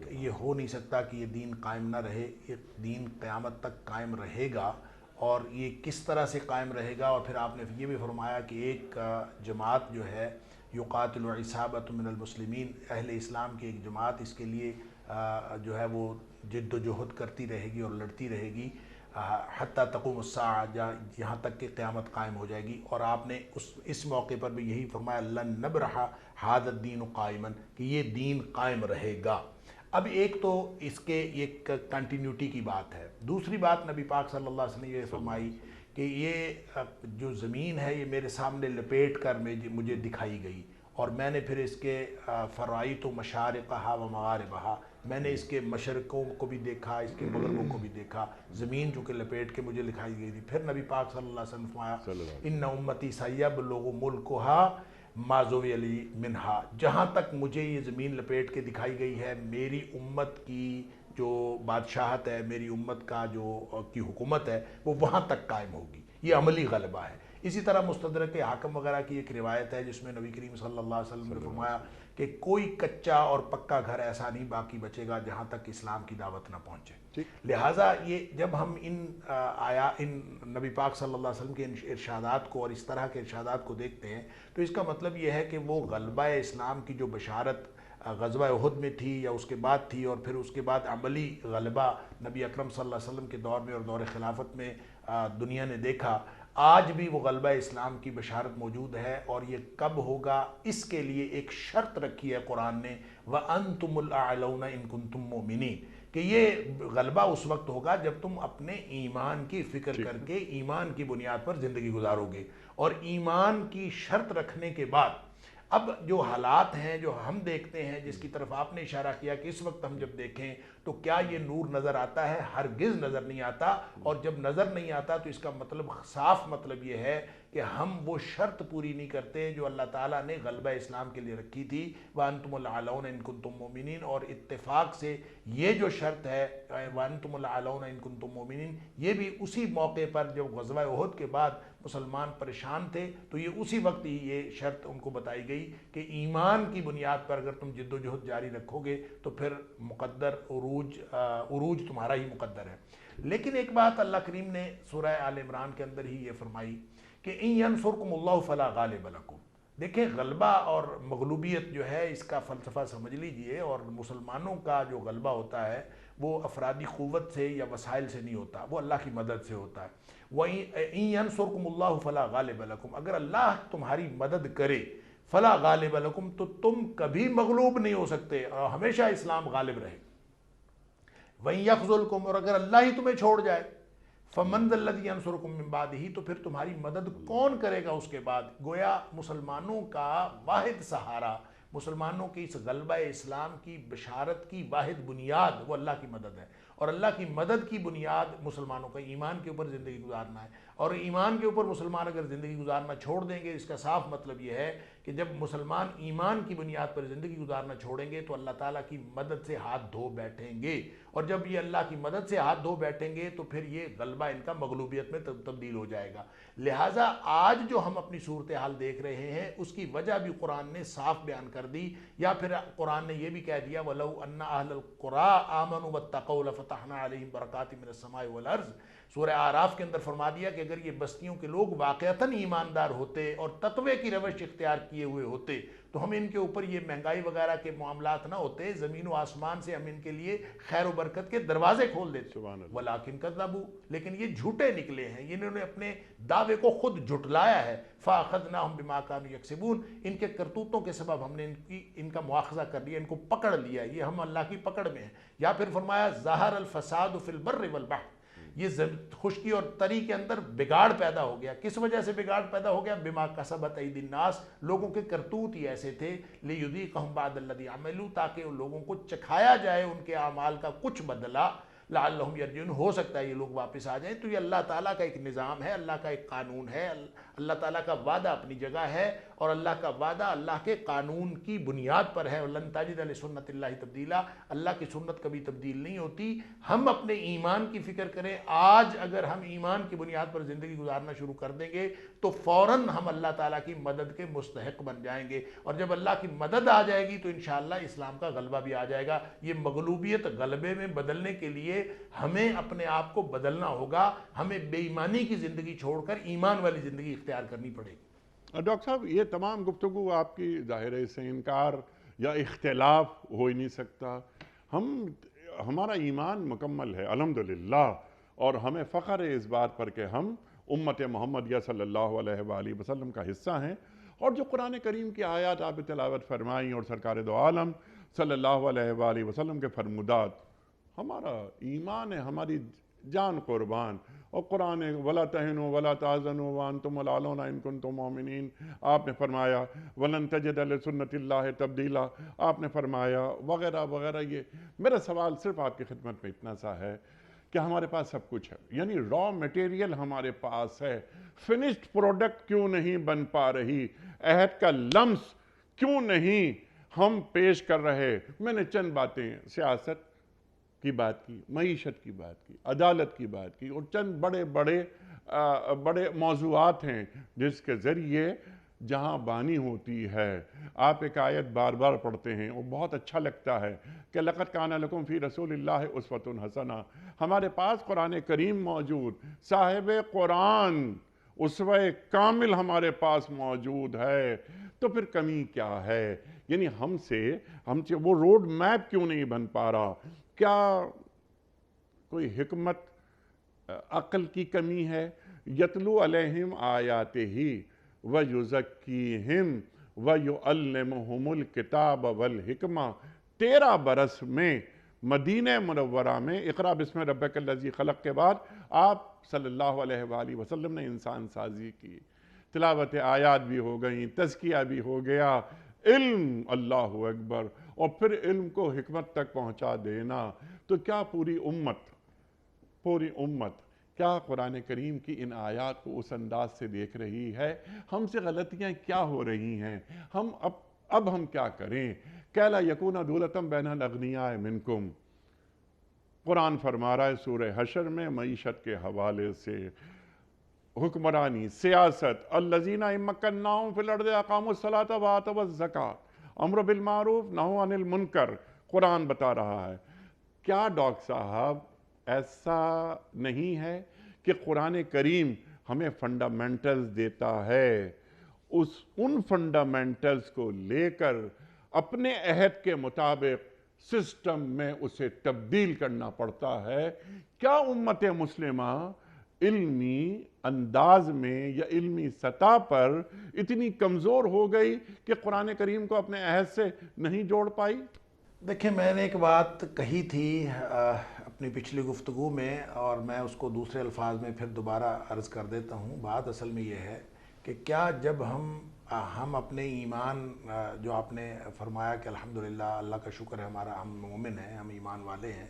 یہ ہو نہیں سکتا کہ یہ دین قائم نہ رہے، یہ دین قیامت تک قائم رہے گا، اور یہ کس طرح سے قائم رہے گا، اور پھر آپ نے یہ بھی فرمایا کہ ایک جماعت جو ہے یقاتل عصابۃ من المسلمین، اہل اسلام کی ایک جماعت اس کے لیے جو ہے وہ جد و جہد کرتی رہے گی اور لڑتی رہے گی حتی تقوم الساعہ، یہاں تک کہ قیامت قائم ہو جائے گی، اور آپ نے اس موقع پر بھی یہی فرمایا لن نبرح ھذا الدین قائما، کہ یہ دین قائم رہے گا۔ اب ایک تو اس کے ایک کنٹینیوٹی کی بات ہے، دوسری بات نبی پاک صلی اللہ علیہ وسلم نے یہ فرمائی کہ یہ جو زمین ہے یہ میرے سامنے لپیٹ کر مجھے دکھائی گئی، اور میں نے پھر اس کے فرائیت و مشارقہا و مغاربہا، میں نے اس کے مشرقوں کو بھی دیکھا، اس کے مغربوں کو بھی دیکھا، زمین چونکہ لپیٹ کے مجھے دکھائی گئی تھی۔ پھر نبی پاک صلی اللہ علیہ وسلم فرمایا ان امتی سیبلغ ملکہا ما زوی علی منہا، جہاں تک مجھے یہ زمین لپیٹ کے دکھائی گئی ہے، میری امت کی جو بادشاہت ہے، میری امت کا جو کی حکومت ہے، وہ وہاں تک قائم ہوگی، یہ عملی غلبہ ہے۔ اسی طرح مستدرک حاکم وغیرہ کی ایک روایت ہے جس میں نبی کریم صلی اللہ علیہ وسلم نے فرمایا کہ کوئی کچا اور پکا گھر ایسا نہیں باقی بچے گا جہاں تک اسلام کی دعوت نہ پہنچے۔ لہٰذا یہ جب ہم ان نبی پاک صلی اللہ علیہ وسلم کے ارشادات کو اور اس طرح کے ارشادات کو دیکھتے ہیں تو اس کا مطلب یہ ہے کہ وہ غلبہ اسلام کی جو بشارت غزوہ احد میں تھی یا اس کے بعد تھی، اور پھر اس کے بعد عملی غلبہ نبی اکرم صلی اللہ علیہ وسلم کے دور میں اور دور خلافت میں دنیا نے دیکھا، آج بھی وہ غلبہ اسلام کی بشارت موجود ہے، اور یہ کب ہوگا اس کے لیے ایک شرط رکھی ہے قرآن نے، وَأَنْتُمُ الْأَعْلَوْنَ إِن كُنْتُم مُؤْمِنِينَ، کہ یہ غلبہ اس وقت ہوگا جب تم اپنے ایمان کی فکر کر کے ایمان کی بنیاد پر زندگی گزارو گے، اور ایمان کی شرط رکھنے کے بعد اب جو حالات ہیں جو ہم دیکھتے ہیں، جس کی طرف آپ نے اشارہ کیا کہ اس وقت ہم جب دیکھیں تو کیا یہ نور نظر آتا ہے؟ ہرگز نظر نہیں آتا، اور جب نظر نہیں آتا تو اس کا مطلب صاف مطلب یہ ہے کہ ہم وہ شرط پوری نہیں کرتے جو اللہ تعالیٰ نے غلبہ اسلام کے لیے رکھی تھی، وَأَنْتُمُ الْأَعْلَوْنَ إِن كُنْتُم مُؤْمِنِينَ، اور اتفاق سے یہ جو شرط ہے وَأَنْتُمُ الْأَعْلَوْنَ إِن كُنْتُم مُؤْمِنِينَ، یہ بھی اسی موقع پر جب غزوہ احد کے بعد مسلمان پریشان تھے تو یہ اسی وقت ہی یہ شرط ان کو بتائی گئی کہ ایمان کی بنیاد پر اگر تم جد و جہد جاری رکھو گے تو پھر مقدر عروج تمہارا ہی مقدر ہے۔ لیکن ایک بات اللہ کریم نے سورہ آل عمران کے اندر ہی یہ فرمائی کہ ان ینصرکم اللہ فلا غالب لکم۔ دیکھیں غلبہ اور مغلوبیت جو ہے اس کا فلسفہ سمجھ لیجئے، اور مسلمانوں کا جو غلبہ ہوتا ہے وہ افرادی قوت سے یا وسائل سے نہیں ہوتا، وہ اللہ کی مدد سے ہوتا ہے۔ وَإِن يَنْصُرْكُمُ اللَّهُ فَلَا غَالِبَ لَكُمْ، اگر اللہ تمہاری مدد کرے فلا غالب لکم، تو تم کبھی مغلوب نہیں ہو سکتے، اور ہمیشہ اسلام غالب رہے۔ وَإِن يَخْذُلْكُمْ، اور اگر اللہ ہی تمہیں چھوڑ جائے، فَمَنْ ذَا الَّذِي يَنْصُرُكُم مِّن بَعْدِهِ، تو پھر تمہاری مدد کون کرے گا اس کے بعد؟ گویا مسلمانوں کا واحد سہارا، مسلمانوں کی اس غلبہ اسلام کی بشارت کی واحد بنیاد وہ اللہ کی مدد ہے، اور اللہ کی مدد کی بنیاد مسلمانوں کا ایمان کے اوپر زندگی گزارنا ہے، اور ایمان کے اوپر مسلمان اگر زندگی گزارنا چھوڑ دیں گے، اس کا صاف مطلب یہ ہے کہ جب مسلمان ایمان کی بنیاد پر زندگی گزارنا چھوڑیں گے تو اللہ تعالیٰ کی مدد سے ہاتھ دھو بیٹھیں گے، اور جب یہ اللہ کی مدد سے ہاتھ دھو بیٹھیں گے تو پھر یہ غلبہ ان کا مغلوبیت میں تبدیل ہو جائے گا۔ لہٰذا آج جو ہم اپنی صورتحال دیکھ رہے ہیں اس کی وجہ بھی قرآن نے صاف بیان کر دی، یا پھر قرآن نے یہ بھی کہہ دیا وَلَوْ أَنَّ أَهْلَ الْقُرَىٰ آمَنُوا وَاتَّقَوْا لَفَتَحْنَا عَلَيْهِمْ بَرَكَاتٍ مِّنَ السَّمَاءِ وَالْأَرْضِ۔ سورہ اعراف کے اندر فرما دیا کہ اگر یہ بستیوں کے لوگ واقعتاً ایماندار ہوتے اور تقوی کی روش اختیار کیے ہوئے ہوتے تو ہم ان کے اوپر یہ مہنگائی وغیرہ کے معاملات نہ ہوتے، زمین و آسمان سے ہم ان کے لیے خیر و برکت کے دروازے کھول دیتے، وَلَٰكِن كَذَّبُوا، لیکن یہ جھوٹے نکلے ہیں، انہوں نے اپنے دعوے کو خود جھٹلایا ہے، فَأَخَذْنَاهُمْ بِمَا كَانُوا يَكْسِبُونَ، ان کے کرتوتوں کے سبب ہم نے ان کا مواخذہ کر لیا، ان کو پکڑ لیا، یہ ہم اللہ کی پکڑ میں ہیں۔ یا پھر فرمایا ظَهَرَ الْفَسَادُ فِي الْبَرِّ وَالْبَحْرِ، یہ خشکی اور تری کے اندر بگاڑ پیدا ہو گیا۔ کس وجہ سے بگاڑ پیدا ہو گیا؟ بما کسبت ایدی الناس، لوگوں کے کرتوت ہی ایسے تھے، لیذیقہم بعض الذی عملوا، تاکہ ان لوگوں کو چکھایا جائے ان کے اعمال کا کچھ بدلہ، لعلہم یرجعون، ہو سکتا ہے یہ لوگ واپس آ جائیں۔ تو یہ اللہ تعالیٰ کا ایک نظام ہے، اللہ کا ایک قانون ہے، اللہ تعالیٰ کا وعدہ اپنی جگہ ہے، اور اللہ کا وعدہ اللہ کے قانون کی بنیاد پر ہے۔ وَلَن تَجِدَ لِسُنَّتِ اللَّهِ تَبْدِيلًا، اللہ کی سنت کبھی تبدیل نہیں ہوتی۔ ہم اپنے ایمان کی فکر کریں، آج اگر ہم ایمان کی بنیاد پر زندگی گزارنا شروع کر دیں گے تو فوراً ہم اللہ تعالیٰ کی مدد کے مستحق بن جائیں گے، اور جب اللہ کی مدد آ جائے گی تو انشاءاللہ اسلام کا غلبہ بھی آ جائے گا۔ یہ مغلوبیت غلبے میں بدلنے کے لیے ہمیں اپنے آپ کو بدلنا ہوگا، ہمیں بے ایمانی کی زندگی چھوڑ کر ایمان والی زندگی اختیار کرنی پڑے گی۔ ڈاکٹر صاحب، یہ تمام گفتگو آپ کی ظاہر ہے، اس سے انکار یا اختلاف ہو ہی نہیں سکتا۔ ہمارا ایمان مکمل ہے الحمدللہ، اور ہمیں فخر ہے اس بات پر کہ ہم امت محمدیہ صلی اللہ علیہ وآلہ وسلم کا حصہ ہیں، اور جو قرآن کریم کی آیات آپ تلاوت فرمائیں اور سرکار دو عالم صلی اللہ علیہ وآلہ وسلم کے فرمودات، ہمارا ایمان ہے، ہماری جان قربان۔ اور قرآن وَلَا تَهِنُوا وَلَا تَحْزَنُوا وَأَنْتُمُ الْأَعْلَوْنَ إِن كُنتُم مُؤْمِنِينَ، آپ نے فرمایا وَلَن تَجِدَ لِسُنَّتِ اللَّهِ تَبْدِيلًا، آپ نے فرمایا وغیرہ وغیرہ۔ یہ میرا سوال صرف آپ کی خدمت میں اتنا سا ہے کہ ہمارے پاس سب کچھ ہے، یعنی را میٹیریل ہمارے پاس ہے، فنشڈ پروڈکٹ کیوں نہیں بن پا رہی، عہد کا لمس کیوں نہیں ہم پیش کر رہے؟ میں نے چند باتیں سیاست کی بات کی، معیشت کی بات کی، عدالت کی بات کی، اور چند بڑے موضوعات ہیں جس کے ذریعے جہاں بانی ہوتی ہے۔ آپ ایک آیت بار بار پڑھتے ہیں اور بہت اچھا لگتا ہے کہ لَقَدْ كَانَ لَكُمْ فِي رَسُولِ اللَّهِ أُسْوَةٌ حَسَنَةٌ، ہمارے پاس قرآن کریم موجود، صاحب قرآن اسوہ کامل ہمارے پاس موجود ہے، تو پھر کمی کیا ہے؟ یعنی ہم سے وہ روڈ میپ کیوں نہیں بن پا رہا؟ کیا کوئی حکمت عقل کی کمی ہے؟ یتلو علیہم آیاتہ ویزکیہم ویعلمہم الکتاب والحکمہ۔ 13 برس میں مدینہ منورہ میں اقرأ بسم ربک الذی خلق کے بعد آپ صلی اللہ علیہ وآلہ وسلم نے انسان سازی کی، تلاوت آیات بھی ہو گئیں، تزکیہ بھی ہو گیا، علم، اللہ اکبر، اور پھر علم کو حکمت تک پہنچا دینا۔ تو کیا پوری امت کیا قرآن کریم کی ان آیات کو اس انداز سے دیکھ رہی ہے؟ ہم سے غلطیاں کیا ہو رہی ہیں؟ اب ہم کیا کریں؟ کہ لا یکون دولۃ بین الاغنیاء منکم، قرآن فرما رہا ہے سورہ حشر میں معیشت کے حوالے سے، حکمرانی، سیاست، الذین ان مکناہم فی الارض اقاموا الصلاۃ وآتوا الزکاۃ، امر بالمعروف نہی عن المنکر، قرآن بتا رہا ہے۔ کیا ڈاکٹر صاحب ایسا نہیں ہے کہ قرآن کریم ہمیں فنڈامنٹلز دیتا ہے، ان فنڈامنٹلز کو لے کر اپنے عہد کے مطابق سسٹم میں اسے تبدیل کرنا پڑتا ہے؟ کیا امت مسلمہ علمی انداز میں یا علمی سطح پر اتنی کمزور ہو گئی کہ قرآن کریم کو اپنے عہد سے نہیں جوڑ پائی؟ دیکھیں، میں نے ایک بات کہی تھی اپنی پچھلی گفتگو میں، اور میں اس کو دوسرے الفاظ میں پھر دوبارہ عرض کر دیتا ہوں۔ بات اصل میں یہ ہے کہ کیا جب ہم اپنے ایمان، جو آپ نے فرمایا کہ الحمدللہ اللہ کا شکر ہے ہم مومن ہیں، ہم ایمان والے ہیں،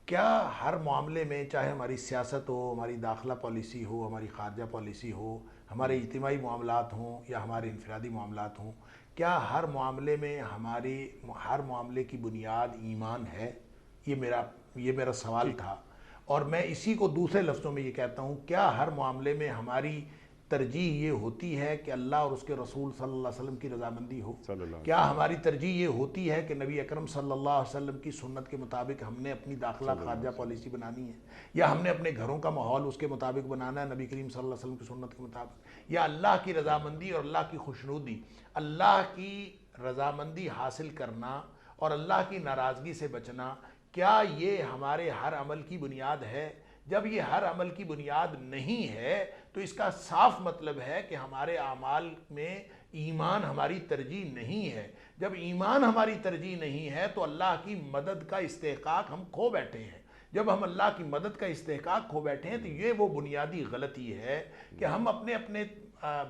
کیا ہر معاملے میں، چاہے ہماری سیاست ہو، ہماری داخلہ پالیسی ہو، ہماری خارجہ پالیسی ہو، ہمارے اجتماعی معاملات ہوں یا ہمارے انفرادی معاملات ہوں، کیا ہر معاملے میں ہر معاملے کی بنیاد ایمان ہے؟ یہ میرا سوال تھا، اور میں اسی کو دوسرے لفظوں میں یہ کہتا ہوں، کیا ہر معاملے میں ہماری ترجیح یہ ہوتی ہے کہ اللہ اور اس کے رسول صلی اللہ علیہ وسلم کی رضامندی ہو؟ کیا ہماری ترجیح یہ ہوتی ہے کہ نبی اکرم صلی اللہ علیہ وسلم کی سنت کے مطابق ہم نے اپنی داخلہ خارجہ پالیسی بنانی ہے، یا ہم نے اپنے گھروں کا ماحول اس کے مطابق بنانا ہے نبی کریم صلی اللہ علیہ وسلم کی سنت کے مطابق، یا اللہ کی رضامندی اور اللہ کی خوشنودی، اللہ کی رضامندی حاصل کرنا اور اللہ کی ناراضگی سے بچنا، کیا یہ ہمارے ہر عمل کی بنیاد ہے؟ جب یہ ہر عمل کی بنیاد نہیں ہے تو اس کا صاف مطلب ہے کہ ہمارے اعمال میں ایمان ہماری ترجیح نہیں ہے۔ جب ایمان ہماری ترجیح نہیں ہے تو اللہ کی مدد کا استحقاق ہم کھو بیٹھے ہیں۔ جب ہم اللہ کی مدد کا استحقاق کھو بیٹھے ہیں تو یہ وہ بنیادی غلطی ہے کہ ہم اپنے اپنے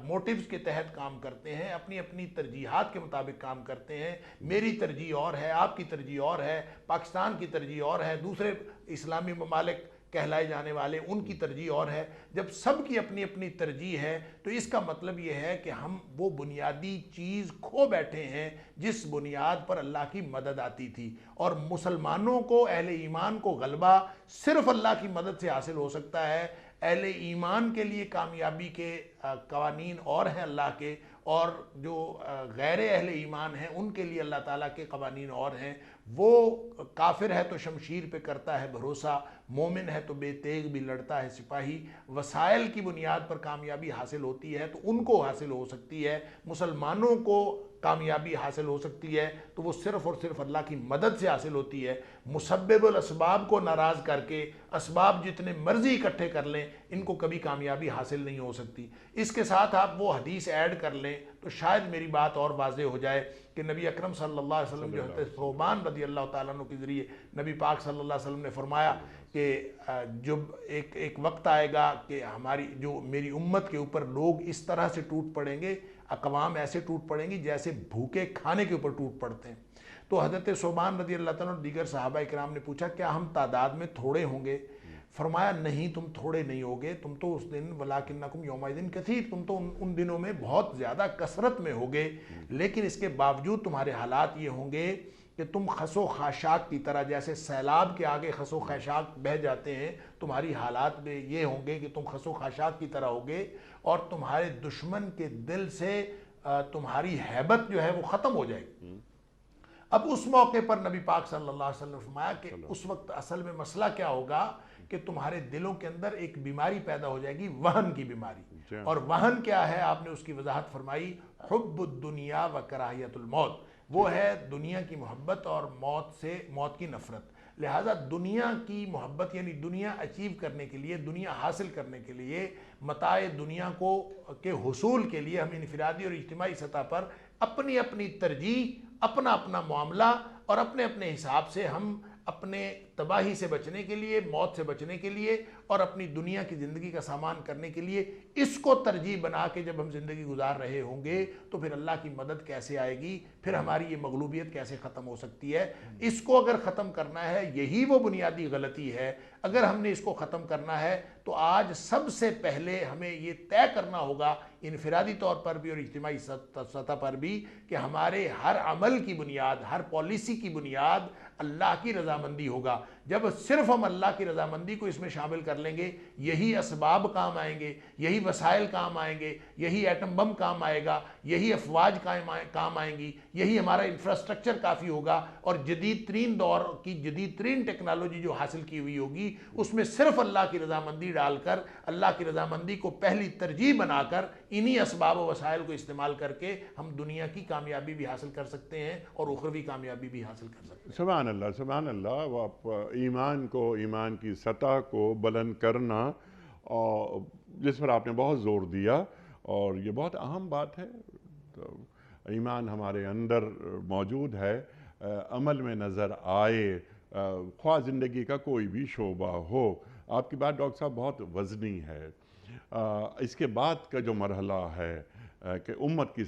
موٹیوز کے تحت کام کرتے ہیں، اپنی اپنی ترجیحات کے مطابق کام کرتے ہیں. میری ترجیح اور ہے، آپ کی ترجیح اور ہے، پاکستان کی ترجیح اور ہے، دوسرے اسلامی ممالک کہلائے جانے والے ان کی ترجیح اور ہے. جب سب کی اپنی اپنی ترجیح ہے تو اس کا مطلب یہ ہے کہ ہم وہ بنیادی چیز کھو بیٹھے ہیں جس بنیاد پر اللہ کی مدد آتی تھی. اور مسلمانوں کو، اہل ایمان کو غلبہ صرف اللہ کی مدد سے حاصل ہو سکتا ہے. اہل ایمان کے لیے کامیابی کے قوانین اور ہیں اللہ کے، اور جو غیر اہل ایمان ہیں ان کے لیے اللہ تعالیٰ کے قوانین اور ہیں. وہ کافر ہے تو شمشیر پہ کرتا ہے بھروسہ، مومن ہے تو بے تیغ بھی لڑتا ہے سپاہی. وسائل کی بنیاد پر کامیابی حاصل ہوتی ہے تو ان کو حاصل ہو سکتی ہے. مسلمانوں کو کامیابی حاصل ہو سکتی ہے تو وہ صرف اور صرف اللہ کی مدد سے حاصل ہوتی ہے. مسبب الاسباب کو ناراض کر کے اسباب جتنے مرضی اکٹھے کر لیں ان کو کبھی کامیابی حاصل نہیں ہو سکتی. اس کے ساتھ آپ وہ حدیث ایڈ کر لیں تو شاید میری بات اور واضح ہو جائے کہ نبی اکرم صلی اللہ علیہ وسلم جو حضرت ثوبان رضی اللہ تعالیٰ عنہ کے ذریعے نبی پاک صلی اللہ علیہ وسلم نے فرمایا کہ جب ایک وقت آئے گا کہ میری امت کے اوپر لوگ اس طرح سے ٹوٹ پڑیں گے، اقوام ایسے ٹوٹ پڑیں گی جیسے بھوکے کھانے کے اوپر ٹوٹ پڑتے ہیں. تو حضرت ثوبان رضی اللہ تعالیٰ عنہ دیگر صحابہ کرام نے پوچھا کیا ہم تعداد میں تھوڑے ہوں گے؟ فرمایا نہیں، تم تھوڑے نہیں ہوگے، تم تو اس دن وَلَٰكِنَّكُمْ يَوْمَئِذٍ كَثِيرٌ، تم تو ان دنوں میں بہت زیادہ کثرت میں ہوگے. لیکن اس کے باوجود تمہارے حالات یہ ہوں گے کہ تم خس و خاشاک کی طرح، جیسے سیلاب کے آگے خس و خاشاک بہہ جاتے ہیں، تمہاری حالات میں یہ ہوں گے کہ تم خس و خاشاک کی طرح ہوگے اور تمہارے دشمن کے دل سے تمہاری ہیبت جو ہے وہ ختم ہو جائے گی. اب اس موقع پر نبی پاک صلی اللہ علیہ وسلم نے فرمایا کہ اس وقت اصل میں مسئلہ کیا ہوگا کہ تمہارے دلوں کے اندر ایک بیماری پیدا ہو جائے گی، وہن کی بیماری. اور وہن کیا ہے؟ آپ نے اس کی وضاحت فرمائی، حب الدنیا و کراہیت الموت. وہ ہے دنیا کی محبت اور موت کی نفرت. لہٰذا دنیا کی محبت یعنی دنیا اچیو کرنے کے لیے، دنیا حاصل کرنے کے لیے، متاع دنیا کے حصول کے لیے ہم انفرادی اور اجتماعی سطح پر اپنی اپنی ترجیح، اپنا اپنا معاملہ اور اپنے اپنے حساب سے ہم اپنے تباہی سے بچنے کے لیے، موت سے بچنے کے لیے اور اپنی دنیا کی زندگی کا سامان کرنے کے لیے اس کو ترجیح بنا کے جب ہم زندگی گزار رہے ہوں گے تو پھر اللہ کی مدد کیسے آئے گی؟ پھر ہماری یہ مغلوبیت کیسے ختم ہو سکتی ہے؟ اس کو اگر ختم کرنا ہے، یہی وہ بنیادی غلطی ہے. اگر ہم نے اس کو ختم کرنا ہے تو آج سب سے پہلے ہمیں یہ طے کرنا ہوگا انفرادی طور پر بھی اور اجتماعی سطح پر بھی کہ ہمارے ہر عمل کی بنیاد، ہر پالیسی کی بنیاد اللہ کی رضامندی ہوگا. جب صرف ہم اللہ کی رضامندی کو اس میں شامل کر لیں گے، یہی اسباب کام آئیں گے، یہی وسائل کام آئیں گے، یہی ایٹم بم کام آئے گا، یہی افواج کام آئیں گی، یہی ہمارا انفراسٹرکچر کافی ہوگا. اور جدید ترین دور کی جدید ترین ٹیکنالوجی جو حاصل کی ہوئی ہوگی اس میں صرف اللہ کی رضامندی ڈال کر، اللہ کی رضامندی کو پہلی ترجیح بنا کر، انہی اسباب و وسائل کو استعمال کر کے ہم دنیا کی کامیابی بھی حاصل کر سکتے ہیں اور اخروی کامیابی بھی حاصل کر سکتے ہیں. سبحان اللہ، سبحان اللہ. وہ ایمان کو، ایمان کی سطح کو بلند کرنا، اور جس پر آپ نے بہت زور دیا، اور یہ بہت اہم بات ہے. تو ایمان ہمارے اندر موجود ہے، عمل میں نظر آئے، خواہ زندگی کا کوئی بھی شعبہ ہو. آپ کی بات ڈاکٹر صاحب بہت وزنی ہے. اس کے بعد کا جو مرحلہ ہے کہ امت کی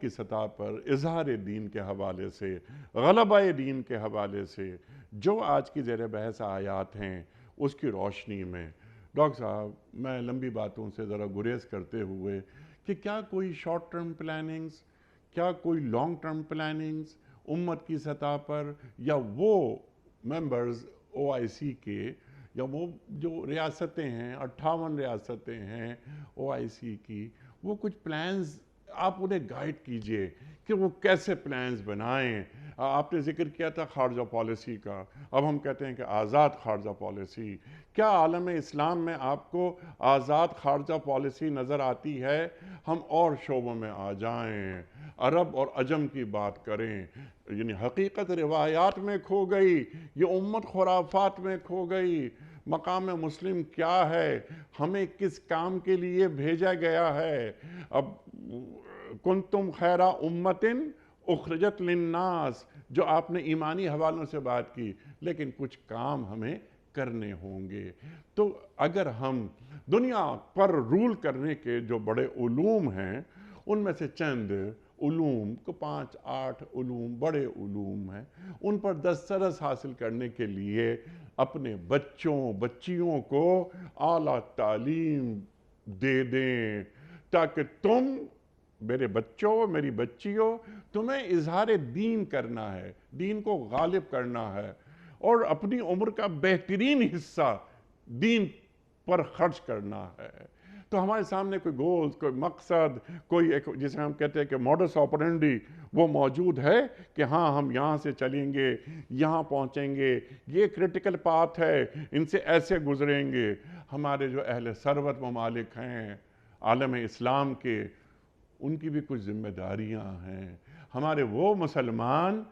سطح پر اظہار دین کے حوالے سے، غلبہ دین کے حوالے سے جو آج کی زیر بحث آیات ہیں اس کی روشنی میں، ڈاکٹر صاحب میں لمبی باتوں سے ذرا گریز کرتے ہوئے کہ کیا کوئی شارٹ ٹرم پلاننگز، کیا کوئی لانگ ٹرم پلاننگز امت کی سطح پر، یا وہ ممبرز OIC کے، یا وہ جو ریاستیں ہیں، 58 ریاستیں ہیں OIC کی، وہ کچھ پلانز آپ انہیں گائیڈ کیجئے کہ وہ کیسے پلانز بنائیں. آپ نے ذکر کیا تھا خارجہ پالیسی کا، اب ہم کہتے ہیں کہ آزاد خارجہ پالیسی. کیا عالم اسلام میں آپ کو آزاد خارجہ پالیسی نظر آتی ہے؟ ہم اور شعبوں میں آ جائیں، عرب اور عجم کی بات کریں. یعنی حقیقت روایات میں کھو گئی، یہ امت خرافات میں کھو گئی. مقام مسلم کیا ہے؟ ہمیں کس کام کے لیے بھیجا گیا ہے؟ اب کنتم خیر امت اخرجت للناس، جو آپ نے ایمانی حوالوں سے بات کی، لیکن کچھ کام ہمیں کرنے ہوں گے۔ تو اگر ہم دنیا پر رول کرنے کے جو بڑے علوم ہیں ان میں سے چند علوم کو 5-8 علوم بڑے علوم ہیں، ان پر دسترس حاصل کرنے کے لیے اپنے بچیوں کو اعلیٰ تعلیم دے دیں، تاکہ تم میرے بچوں میری بچیوں تمہیں اظہار دین کرنا ہے، دین کو غالب کرنا ہے، اور اپنی عمر کا بہترین حصہ دین پر خرچ کرنا ہے۔ تو ہمارے سامنے کوئی گولز، کوئی مقصد، کوئی ایک جسے ہم کہتے ہیں کہ موڈس آپرینڈی وہ موجود ہے کہ ہاں ہم یہاں سے چلیں گے، یہاں پہنچیں گے، یہ کرٹیکل پاتھ ہے، ان سے ایسے گزریں گے۔ ہمارے جو اہل ثروت ممالک ہیں عالم اسلام کے، ان کی بھی کچھ ذمہ داریاں ہیں۔ ہمارے وہ مسلمان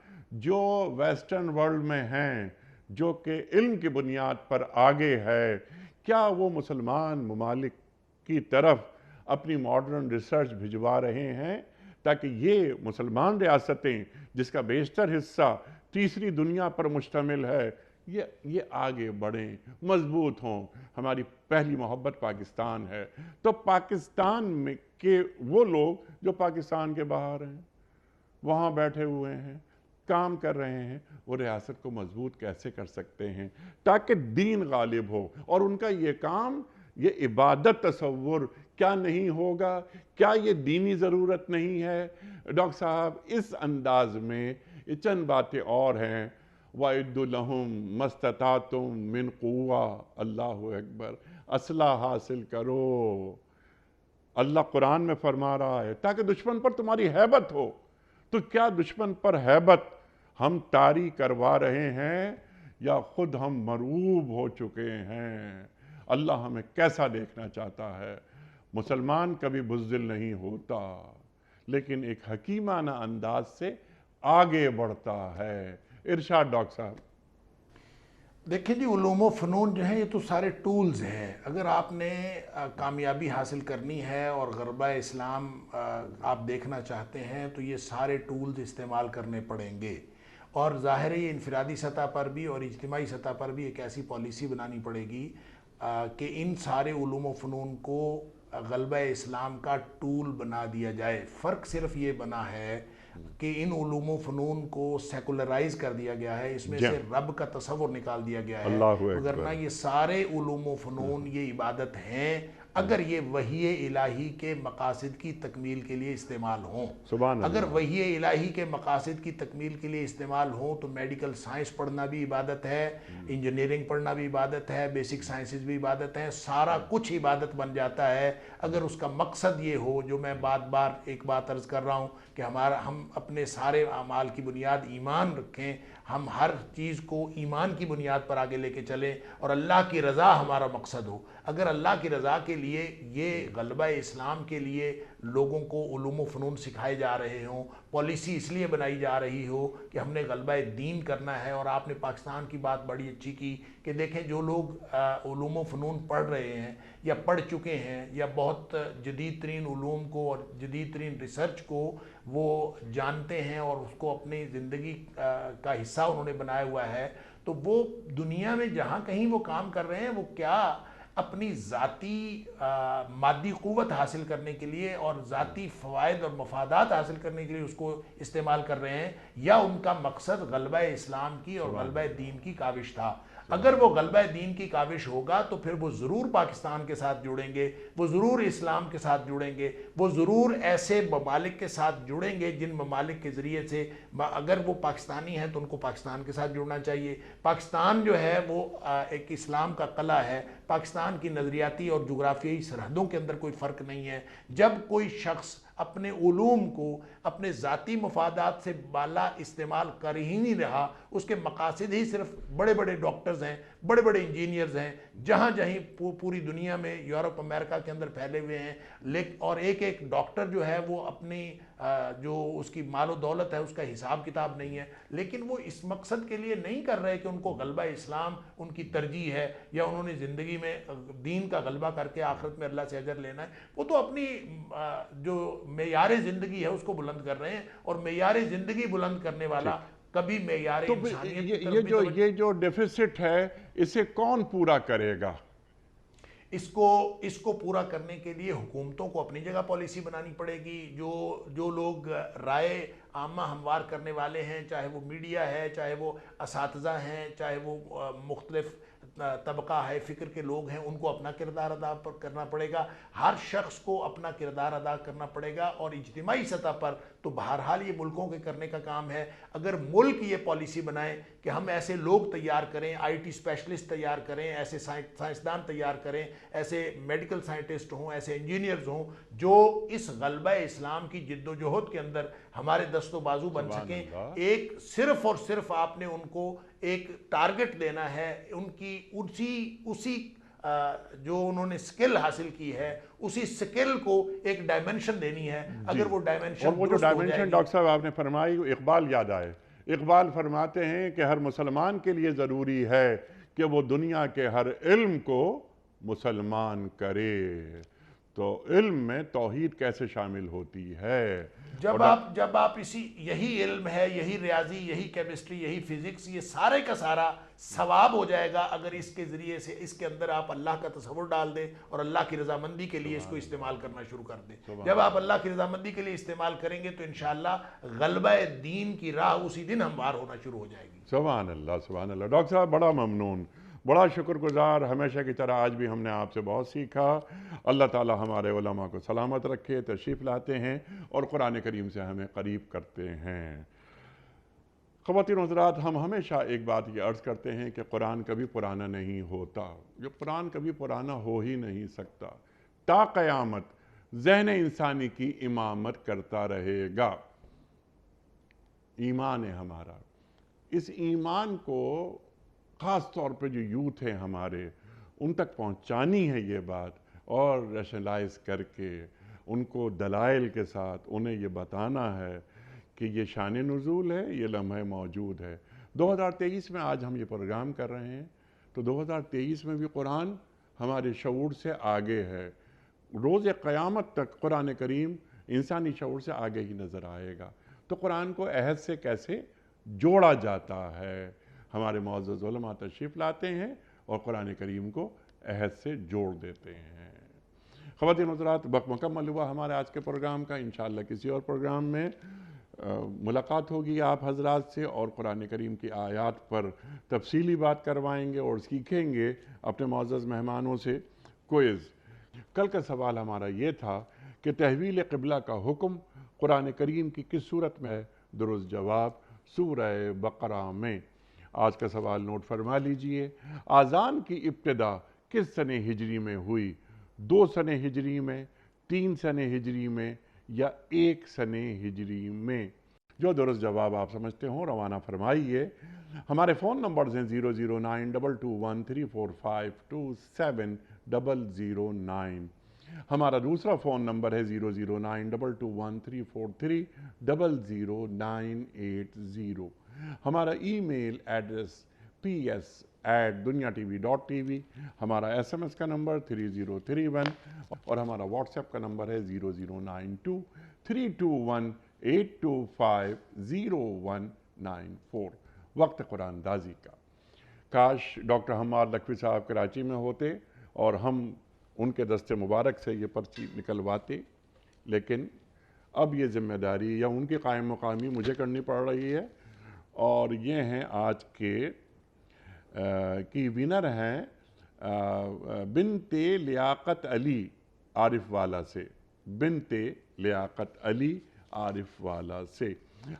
جو ویسٹرن ورلڈ میں ہیں، جو کہ علم کی بنیاد پر آگے ہے، کیا وہ مسلمان ممالک کی طرف اپنی ماڈرن ریسرچ بھجوا رہے ہیں تاکہ یہ مسلمان ریاستیں جس کا بیشتر حصہ تیسری دنیا پر مشتمل ہے یہ آگے بڑھیں، مضبوط ہوں؟ ہماری پہلی محبت پاکستان ہے، تو پاکستان میں کے وہ لوگ جو پاکستان کے باہر ہیں، وہاں بیٹھے ہوئے ہیں، کام کر رہے ہیں، وہ ریاست کو مضبوط کیسے کر سکتے ہیں تاکہ دین غالب ہو؟ اور ان کا یہ کام، یہ عبادت تصور کیا نہیں ہوگا؟ کیا یہ دینی ضرورت نہیں ہے؟ ڈاکٹر صاحب اس انداز میں یہ چند باتیں اور ہیں۔ وَأَعِدُّوا لَهُم مَا اسْتَطَعْتُم مِّن قُوَّةٍ، اللہ اکبر، اسلحہ حاصل کرو۔ اللہ قرآن میں فرما رہا ہے تاکہ دشمن پر تمہاری ہیبت ہو۔ تو کیا دشمن پر ہیبت ہم طاری کروا رہے ہیں یا خود ہم مرعوب ہو چکے ہیں؟ اللہ ہمیں کیسا دیکھنا چاہتا ہے؟ مسلمان کبھی بزدل نہیں ہوتا، لیکن ایک حکیمانہ انداز سے آگے بڑھتا ہے۔ ارشاد ڈاکٹر صاحب۔ دیکھیں جی، علوم و فنون جو ہیں یہ تو سارے ٹولز ہیں۔ اگر آپ نے کامیابی حاصل کرنی ہے اور غربہ اسلام آپ دیکھنا چاہتے ہیں تو یہ سارے ٹولز استعمال کرنے پڑیں گے، اور ظاہر ہے یہ انفرادی سطح پر بھی اور اجتماعی سطح پر بھی ایک ایسی پالیسی بنانی پڑے گی کہ ان سارے علوم و فنون کو غلبہ اسلام کا ٹول بنا دیا جائے۔ فرق صرف یہ بنا ہے کہ ان علوم و فنون کو سیکولرائز کر دیا گیا ہے، اس میں سے رب کا تصور نکال دیا گیا ہے، وگرنہ یہ سارے علوم و فنون یہ عبادت ہیں اگر یہ وحی الہی کے مقاصد کی تکمیل کے لیے استعمال ہوں۔ اگر وحی الہی کے مقاصد کی تکمیل کے لیے استعمال ہوں تو میڈیکل سائنس پڑھنا بھی عبادت ہے، انجینئرنگ پڑھنا بھی عبادت ہے، بیسک سائنسز بھی عبادت ہے، سارا کچھ عبادت بن جاتا ہے اگر اس کا مقصد یہ ہو، جو میں ایک بات عرض کر رہا ہوں کہ ہم اپنے سارے اعمال کی بنیاد ایمان رکھیں، ہم ہر چیز کو ایمان کی بنیاد پر آگے لے کے چلیں اور اللہ کی رضا ہمارا مقصد ہو۔ اگر اللہ کی رضا کے لیے یہ غلبہ اسلام کے لیے لوگوں کو علوم و فنون سکھائے جا رہے ہوں، پالیسی اس لیے بنائی جا رہی ہو کہ ہم نے غلبہ دین کرنا ہے، اور آپ نے پاکستان کی بات بڑی اچھی کی کہ دیکھیں جو لوگ علوم و فنون پڑھ رہے ہیں یا پڑھ چکے ہیں یا بہت جدید ترین علوم کو اور جدید ترین ریسرچ کو وہ جانتے ہیں اور اس کو اپنی زندگی کا حصہ انہوں نے بنایا ہوا ہے، تو وہ دنیا میں جہاں کہیں وہ کام کر رہے ہیں وہ کیا اپنی ذاتی مادی قوت حاصل کرنے کے لیے اور ذاتی فوائد اور مفادات حاصل کرنے کے لیے اس کو استعمال کر رہے ہیں، یا ان کا مقصد غلبہ اسلام کی اور غلبہ دین کی کاوش تھا؟ اگر وہ غلبہ دین کی کاوش ہوگا تو پھر وہ ضرور پاکستان کے ساتھ جڑیں گے، وہ ضرور اسلام کے ساتھ جڑیں گے، وہ ضرور ایسے ممالک کے ساتھ جڑیں گے جن ممالک کے ذریعے سے اگر وہ پاکستانی ہیں تو ان کو پاکستان کے ساتھ جڑنا چاہیے۔ پاکستان جو ہے وہ ایک اسلام کا قلعہ ہے، پاکستان کی نظریاتی اور جغرافیائی سرحدوں کے اندر کوئی فرق نہیں ہے۔ جب کوئی شخص اپنے علوم کو اپنے ذاتی مفادات سے بالا استعمال کر ہی نہیں رہا، اس کے مقاصد ہی صرف بڑے بڑے ڈاکٹرز ہیں، بڑے بڑے انجینئرز ہیں، جہاں پوری دنیا میں یورپ امریکہ کے اندر پھیلے ہوئے ہیں، اور ایک ایک ڈاکٹر جو ہے وہ اپنی جو اس کی مال و دولت ہے اس کا حساب کتاب نہیں ہے، لیکن وہ اس مقصد کے لیے نہیں کر رہے کہ ان کو غلبہ اسلام ان کی ترجیح ہے یا انہوں نے زندگی میں دین کا غلبہ کر کے آخرت میں اللہ سے اجر لینا ہے، وہ تو اپنی جو معیار زندگی ہے اس کو بلند کر رہے ہیں، اور معیار زندگی بلند کرنے والا کبھی معیار تو انسانیت کی طرف بھی توجہ، یہ جو ڈیفیسٹ ہے اسے کون پورا کرے گا؟ اس کو پورا کرنے کے لیے حکومتوں کو اپنی جگہ پالیسی بنانی پڑے گی. جو لوگ رائے عامہ ہموار کرنے والے ہیں، چاہے وہ میڈیا ہے، چاہے وہ اساتذہ ہیں، چاہے وہ مختلف طبقہ ہے فکر کے لوگ ہیں، ان کو اپنا کردار ادا کرنا پڑے گا. ہر شخص کو اپنا کردار ادا کرنا پڑے گا، اور اجتماعی سطح پر تو بہرحال یہ ملکوں کے کرنے کا کام ہے. اگر ملک یہ پالیسی بنائے کہ ہم ایسے لوگ تیار کریں، آئی ٹی اسپیشلسٹ تیار کریں، ایسے سائنسدان تیار کریں، ایسے میڈیکل سائنٹسٹ ہوں، ایسے انجینئرز ہوں جو اس غلبہ اسلام کی جد و جہد کے اندر ہمارے دست و بازو بن سکیں. ایک صرف اور صرف آپ نے ان کو ایک ٹارگٹ دینا ہے، ان کی اسی جو انہوں نے سکل حاصل کی ہے، اسی سکل کو ایک ڈائمنشن دینی ہے. اگر وہ ڈائمنشن اور وہ جو ڈائمنشن ڈاکٹر صاحب آپ نے فرمائی، اقبال یاد آئے. اقبال فرماتے ہیں کہ ہر مسلمان کے لیے ضروری ہے کہ وہ دنیا کے ہر علم کو مسلمان کرے. تو علم میں توحید کیسے شامل ہوتی ہے؟ جب آپ یہی علم ہے، یہی ریاضی، یہی کیمسٹری، یہی فزکس، یہ سارے کا سارا ثواب ہو جائے گا اگر اس کے ذریعے سے اس کے اندر آپ اللہ کا تصور ڈال دیں اور اللہ کی رضامندی کے لیے اس کو استعمال کرنا شروع کر دیں. جب آپ اللہ کی رضامندی کے لیے استعمال کریں گے تو انشاءاللہ غلبہ دین کی راہ اسی دن ہموار ہونا شروع ہو جائے گی. سبحان اللہ، سبحان اللہ. ڈاکٹر صاحب بڑا ممنون، بڑا شکر گزار. ہمیشہ کی طرح آج بھی ہم نے آپ سے بہت سیکھا. اللہ تعالی ہمارے علماء کو سلامت رکھے. تشریف لاتے ہیں اور قرآن کریم سے ہمیں قریب کرتے ہیں. خواتین و حضرات، ہم ہمیشہ ایک بات یہ عرض کرتے ہیں کہ قرآن کبھی پرانا نہیں ہوتا. یہ قرآن کبھی پرانا ہو ہی نہیں سکتا. تا قیامت ذہن انسانی کی امامت کرتا رہے گا. ایمان ہے ہمارا. اس ایمان کو خاص طور پہ جو یوتھ ہیں ہمارے، ان تک پہنچانی ہے یہ بات، اور ریشنلائز کر کے ان کو دلائل کے ساتھ انہیں یہ بتانا ہے کہ یہ شان نزول ہے، یہ لمحہ موجود ہے. 2023 میں آج ہم یہ پروگرام کر رہے ہیں تو 2023 میں بھی قرآن ہمارے شعور سے آگے ہے. روز قیامت تک قرآن کریم انسانی شعور سے آگے ہی نظر آئے گا. تو قرآن کو عہد سے کیسے جوڑا جاتا ہے؟ ہمارے معزز علماء تشریف لاتے ہیں اور قرآن کریم کو عہد سے جوڑ دیتے ہیں. خواتین حضرات، وقت مکمل ہوا ہمارے آج کے پروگرام کا. انشاءاللہ کسی اور پروگرام میں ملاقات ہوگی آپ حضرات سے، اور قرآن کریم کی آیات پر تفصیلی بات کروائیں گے اور سیکھیں گے اپنے معزز مہمانوں سے کوئز. کل کا سوال ہمارا یہ تھا کہ تحویل قبلہ کا حکم قرآن کریم کی کس صورت میں ہے؟ درست جواب سورہ بقرہ میں. آج کا سوال نوٹ فرما لیجئے. آذان کی ابتدا کس سنہ ہجری میں ہوئی؟ 2 سنہ ہجری میں، 3 سنہ ہجری میں، یا 1 سنہ ہجری میں؟ جو درست جواب آپ سمجھتے ہوں روانہ فرمائیے. ہمارے فون نمبرز ہیں 009221345270009. ہمارا دوسرا فون نمبر ہے 009221343000980. ہمارا ای میل ایڈریس ps@duniatv.tv. ہمارا SMS کا نمبر 3031 اور ہمارا واٹس ایپ کا نمبر ہے 00923218250194. وقت قرآن دازی کا. کاش ڈاکٹر حماد لکھوی صاحب کراچی میں ہوتے اور ہم ان کے دست مبارک سے یہ پرچی نکلواتے، لیکن اب یہ ذمہ داری یا ان کی قائم مقامی مجھے کرنی پڑ رہی ہے. اور یہ ہیں آج کے کی ونر ہیں بنت لیاقت علی عارف والا سے. بنت لیاقت علی عارف والا سے.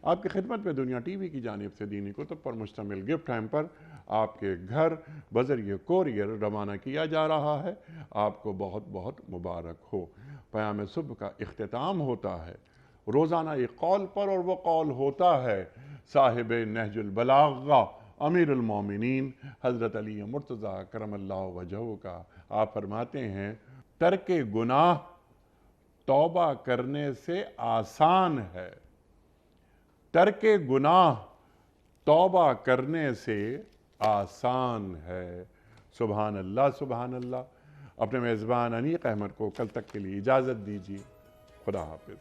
آپ کی خدمت میں دنیا ٹی وی کی جانب سے دینی کتب پر مشتمل گفٹ ہیمپر آپ کے گھر بذریعہ کوریئر روانہ کیا جا رہا ہے. آپ کو بہت بہت مبارک ہو. پیام صبح کا اختتام ہوتا ہے روزانہ ایک قول پر، اور وہ قول ہوتا ہے صاحب نہج البلاغہ امیر المومنین حضرت علی مرتضیٰ کرم اللہ وجہہ کا. آپ فرماتے ہیں ترک گناہ توبہ کرنے سے آسان ہے. ترک گناہ توبہ کرنے سے آسان ہے. سبحان اللہ، سبحان اللہ. اپنے میزبان انیق احمد کو کل تک کے لیے اجازت دیجیے. خدا حافظ.